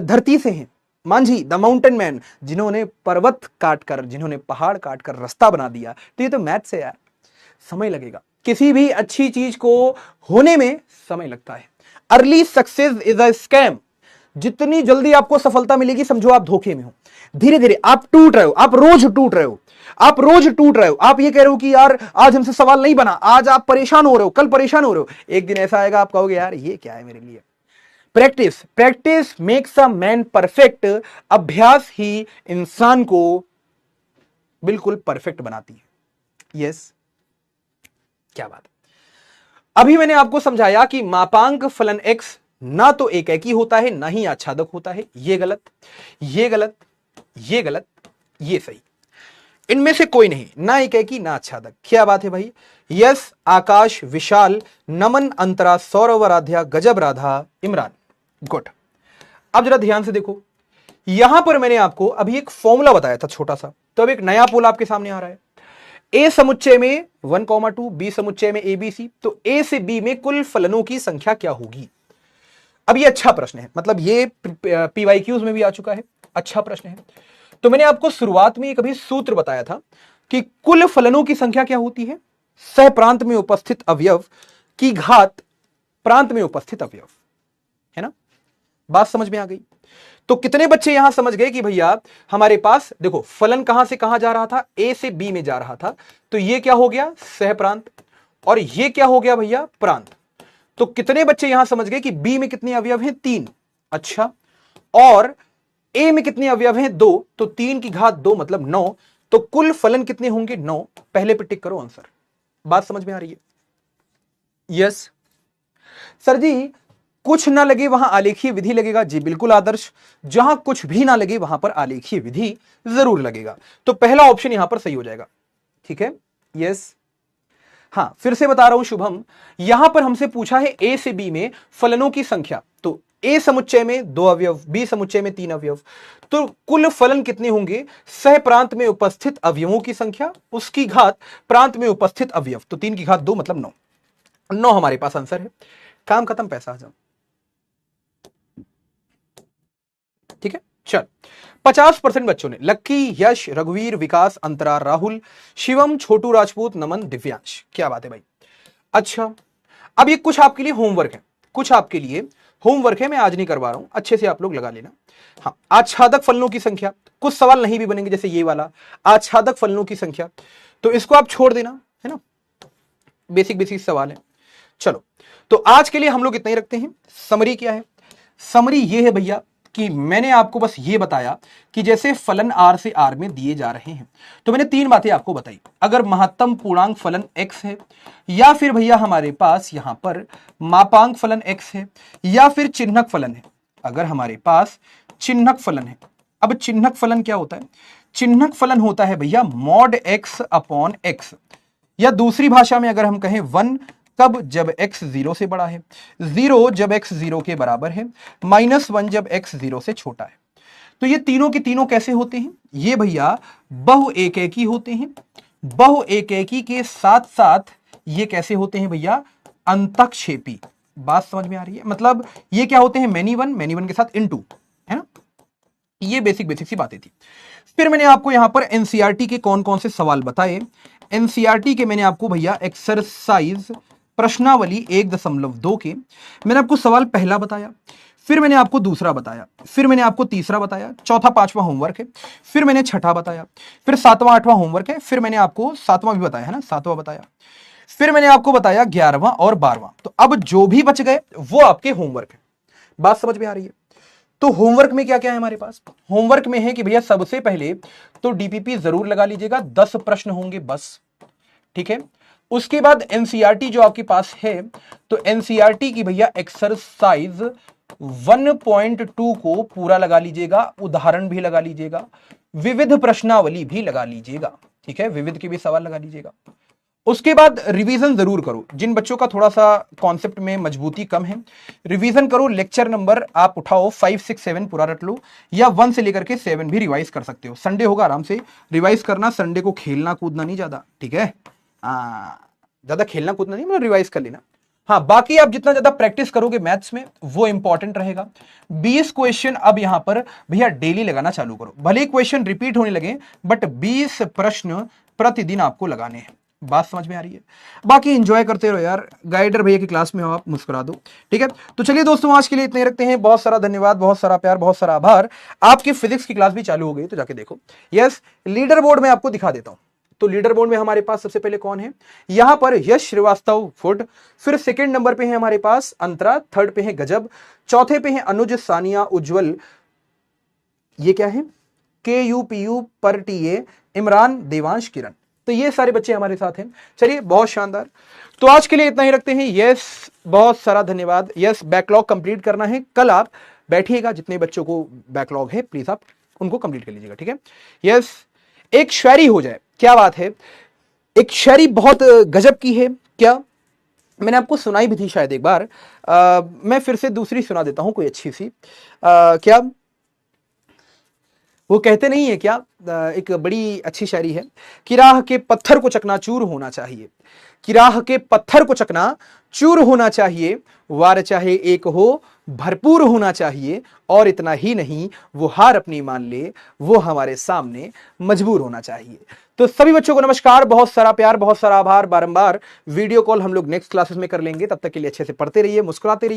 धरती से हैं, मांझी द माउंटेन मैन, जिन्होंने पर्वत काटकर, जिन्होंने पहाड़ काटकर रास्ता बना दिया। तो ये तो मैथ्स है यार, समय लगेगा। किसी भी अच्छी चीज को होने में समय लगता है। Early success is a scam. जितनी जल्दी आपको सफलता मिलेगी समझो आप धोखे में हो। धीरे धीरे आप टूट रहे हो, आप रोज टूट रहे हो, आप रोज टूट रहे हो। आप ये कह रहे हो कि यार आज हमसे सवाल नहीं बना, आज आप परेशान हो रहे हो, कल परेशान हो रहे हो। एक दिन ऐसा आएगा आप कहोगे यार ये क्या है मेरे लिए। Practice, practice makes a man perfect. अभ्यास ही इंसान को बिल्कुल परफेक्ट बनाती है। यस क्या बात है। अभी मैंने आपको समझाया कि मापांक फलन x ना तो एकेकी होता है ना ही आच्छादक होता है। ये गलत, ये गलत, ये गलत, ये सही। इनमें से कोई नहीं, ना एकेकी ना आच्छादक। क्या बात है भाई? यस, आकाश, विशाल, नमन, अंतरा, सौरव, आराध्या, गजब, राधा, इमरान। गुड। अब जरा ध्यान से देखो, यहां पर मैंने आपको अभी एक फॉर्मूला बताया था छोटा सा, तो अब एक नया पोल आपके सामने आ रहा है। ए समुच्चय में 1,2, बी समुच्चय में ए बी सी, तो ए से बी में कुल फलनों की संख्या क्या होगी? अब ये अच्छा प्रश्न है, मतलब ये पीवाईक्यूज में भी आ चुका है, अच्छा प्रश्न है। तो मैंने आपको शुरुआत में एक अभी सूत्र बताया था कि कुल फलनों की संख्या क्या होती है? सह प्रांत में उपस्थित अवयव की घात प्रांत में उपस्थित अवयव, है ना? बात समझ में आ गई? तो कितने बच्चे यहां समझ गए कि भैया हमारे पास देखो फलन कहां से कहां जा रहा था? ए से बी में जा रहा था, तो ये क्या हो गया? सह प्रांत। और ये क्या हो गया भैया? प्रांत। तो कितने बच्चे यहां समझ गए कि बी में कितने अवयव हैं? 3। अच्छा, और ए में कितने अवयव हैं? 2, तो 3 की घात 2 मतलब 9। तो कुल फलन कितने होंगे? 9। पहले पे टिक करो आंसर। बात समझ में आ रही है? यस सर जी, कुछ ना लगे वहां आलेखीय विधि लगेगा। जी बिल्कुल आदर्श, जहां कुछ भी ना लगे वहां पर आलेखीय विधि जरूर लगेगा। तो पहला ऑप्शन यहां पर सही हो जाएगा। ठीक है, यस। हाँ, फिर से बता रहा हूं शुभम, यहां पर हमसे पूछा है ए से बी में फलनों की संख्या। तो ए समुच्चय में 2 अवयव, बी समुच्चय में 3 अवयव, तो कुल फलन कितने होंगे? सह प्रांत में उपस्थित अवयवों की संख्या उसकी घात प्रांत में उपस्थित अवयव, तो 3 की घात 2 मतलब 9। 9 हमारे पास आंसर है। काम खत्म, पैसा हजम। ठीक है, चल 50% बच्चों ने, लक्की, यश, रघुवीर, विकास, अंतरा, राहुल, शिवम, छोटू राजपूत, नमन, दिव्यांश। क्या बात है भाई। अच्छा, अब ये कुछ आपके लिए होमवर्क है, कुछ आपके लिए होमवर्क है, मैं आज नहीं करवा रहा हूं, अच्छे से आप लोग लगा लेना। हाँ, आच्छादक फलनों की संख्या, कुछ सवाल नहीं भी बनेंगे जैसे ये वाला आच्छादक फलनों की संख्या, तो इसको आप छोड़ देना, है ना, बेसिक बेसिक सवाल है। चलो, तो आज के लिए हम लोग इतना ही रखते हैं। समरी क्या है? समरी ये है भैया कि मैंने आपको बस ये बताया कि जैसे फलन आर से आर में दिए जा रहे हैं, तो मैंने 3 बातें आपको बताई। अगर महत्तम पूर्णांक फलन x है, या फिर भैया हमारे पास यहां पर मापांक फलन x है, या फिर चिन्हक फलन है। अगर हमारे पास चिन्हक फलन है, अब चिन्हक फलन क्या होता है? चिन्हक फलन होता है भैया मॉड x अपॉन x, या दूसरी भाषा में अगर हम कहें 1 कब? जब x 0 से बड़ा है, 0 जब x 0 के बराबर है, -1 जब x 0 से छोटा है। तो ये तीनों के तीनों कैसे होते हैं? ये भैया बहु एकैकी होते हैं। बहु एकैकी के साथ साथ ये कैसे होते हैं भैया? अंतक्षेपी। बात समझ में आ रही है? मतलब ये क्या होते हैं? मैनी वन के साथ इनटू, है ना। ये बेसिक बेसिक सी बातें थी। फिर मैंने आपको यहां पर एनसीईआरटी के कौन कौन से सवाल बताए। एनसीईआरटी के मैंने आपको भैया एक्सरसाइज प्रश्नावली 1.2 के मैंने आपको सवाल पहला बताया, फिर मैंने आपको दूसरा बताया, फिर मैंने आपको तीसरा बताया, चौथा पांचवा होमवर्क है, फिर मैंने छठा बताया, फिर 7वां 8वां होमवर्क है, फिर मैंने आपको 7वां भी बताया, है ना, 7वां बताया, फिर मैंने आपको बताया 11वां और 12वां। तो अब जो भी बच गए वो आपके होमवर्क है। बात समझ में आ रही है? तो होमवर्क में क्या क्या है हमारे पास? होमवर्क में है कि भैया सबसे पहले तो डीपीपी जरूर लगा लीजिएगा, 10 प्रश्न होंगे बस, ठीक है। उसके बाद एनसीईआरटी जो आपके पास है, तो एनसीईआरटी की भैया एक्सरसाइज 1.2 को पूरा लगा लीजिएगा, उदाहरण भी लगा लीजिएगा, विविध प्रश्नावली भी लगा लीजिएगा, ठीक है, विविध के भी सवाल लगा लीजिएगा। उसके बाद रिवीजन जरूर करो, जिन बच्चों का थोड़ा सा कॉन्सेप्ट में मजबूती कम है, रिवीजन करो। लेक्चर नंबर आप उठाओ 5, 6, 7 पूरा रट लो, या 1 से लेकर के 7 भी रिवाइज कर सकते हो। संडे होगा, आराम से रिवाइज करना, संडे को खेलना कूदना नहीं ज्यादा, ठीक है, ज्यादा खेलना कूदना नहीं, मतलब रिवाइज कर लेना। हाँ, बाकी आप जितना ज्यादा प्रैक्टिस करोगे मैथ्स में वो इंपॉर्टेंट रहेगा। 20 क्वेश्चन अब यहां पर भैया डेली लगाना चालू करो, भले ही क्वेश्चन रिपीट होने लगे, बट 20 प्रश्न प्रतिदिन आपको लगाने हैं। बात समझ में आ रही है? बाकी एंजॉय करते रहो यार, गाइडर भैया की क्लास में हो आप, मुस्कुरा दो, ठीक है। तो चलिए दोस्तों, आज के लिए इतने ही रखते हैं। बहुत सारा धन्यवाद, बहुत सारा प्यार, बहुत सारा आभार। आपकी फिजिक्स की क्लास भी चालू हो गई, तो जाके देखो। यस, लीडर बोर्ड में आपको दिखा देता हूं। तो लीडर बोर्ड में हमारे पास सबसे पहले कौन है? यहां पर यश श्रीवास्तव फुट, फिर सेकंड नंबर पे है हमारे पास अंतरा, थर्ड पे है गजब, चौथे पे है अनुज, सानिया, उज्जवल, ये क्या है, KUPU पर TA, इमरान, देवांश, किरण। तो ये सारे बच्चे हमारे साथ हैं। चलिए, बहुत शानदार। तो आज के लिए इतना ही रखते हैं। यस, बहुत सारा धन्यवाद। यस, बैकलॉग कंप्लीट करना है, कल आप बैठिएगा, जितने बच्चों को बैकलॉग है प्लीज आप उनको कंप्लीट कर लीजिएगा, ठीक है। यस, एक शायरी हो जाए, क्या बात है। एक शायरी बहुत गजब की है, क्या मैंने आपको सुनाई भी थी शायद एक बार, मैं फिर से दूसरी सुना देता हूं, कोई अच्छी सी। क्या वो कहते नहीं है क्या, एक बड़ी अच्छी शायरी है कि राह के पत्थर को चकनाचूर होना चाहिए, कि राह के पत्थर को चकनाचूर होना चाहिए, वार चाहे एक हो भरपूर होना चाहिए, और इतना ही नहीं वो हार अपनी मान ले, वो हमारे सामने मजबूर होना चाहिए। तो सभी बच्चों को नमस्कार, बहुत सारा प्यार, बहुत सारा आभार। बारंबार वीडियो कॉल हम लोग नेक्स्ट क्लासेस में कर लेंगे, तब तक के लिए अच्छे से पढ़ते रहिए, मुस्कुराते रहिए।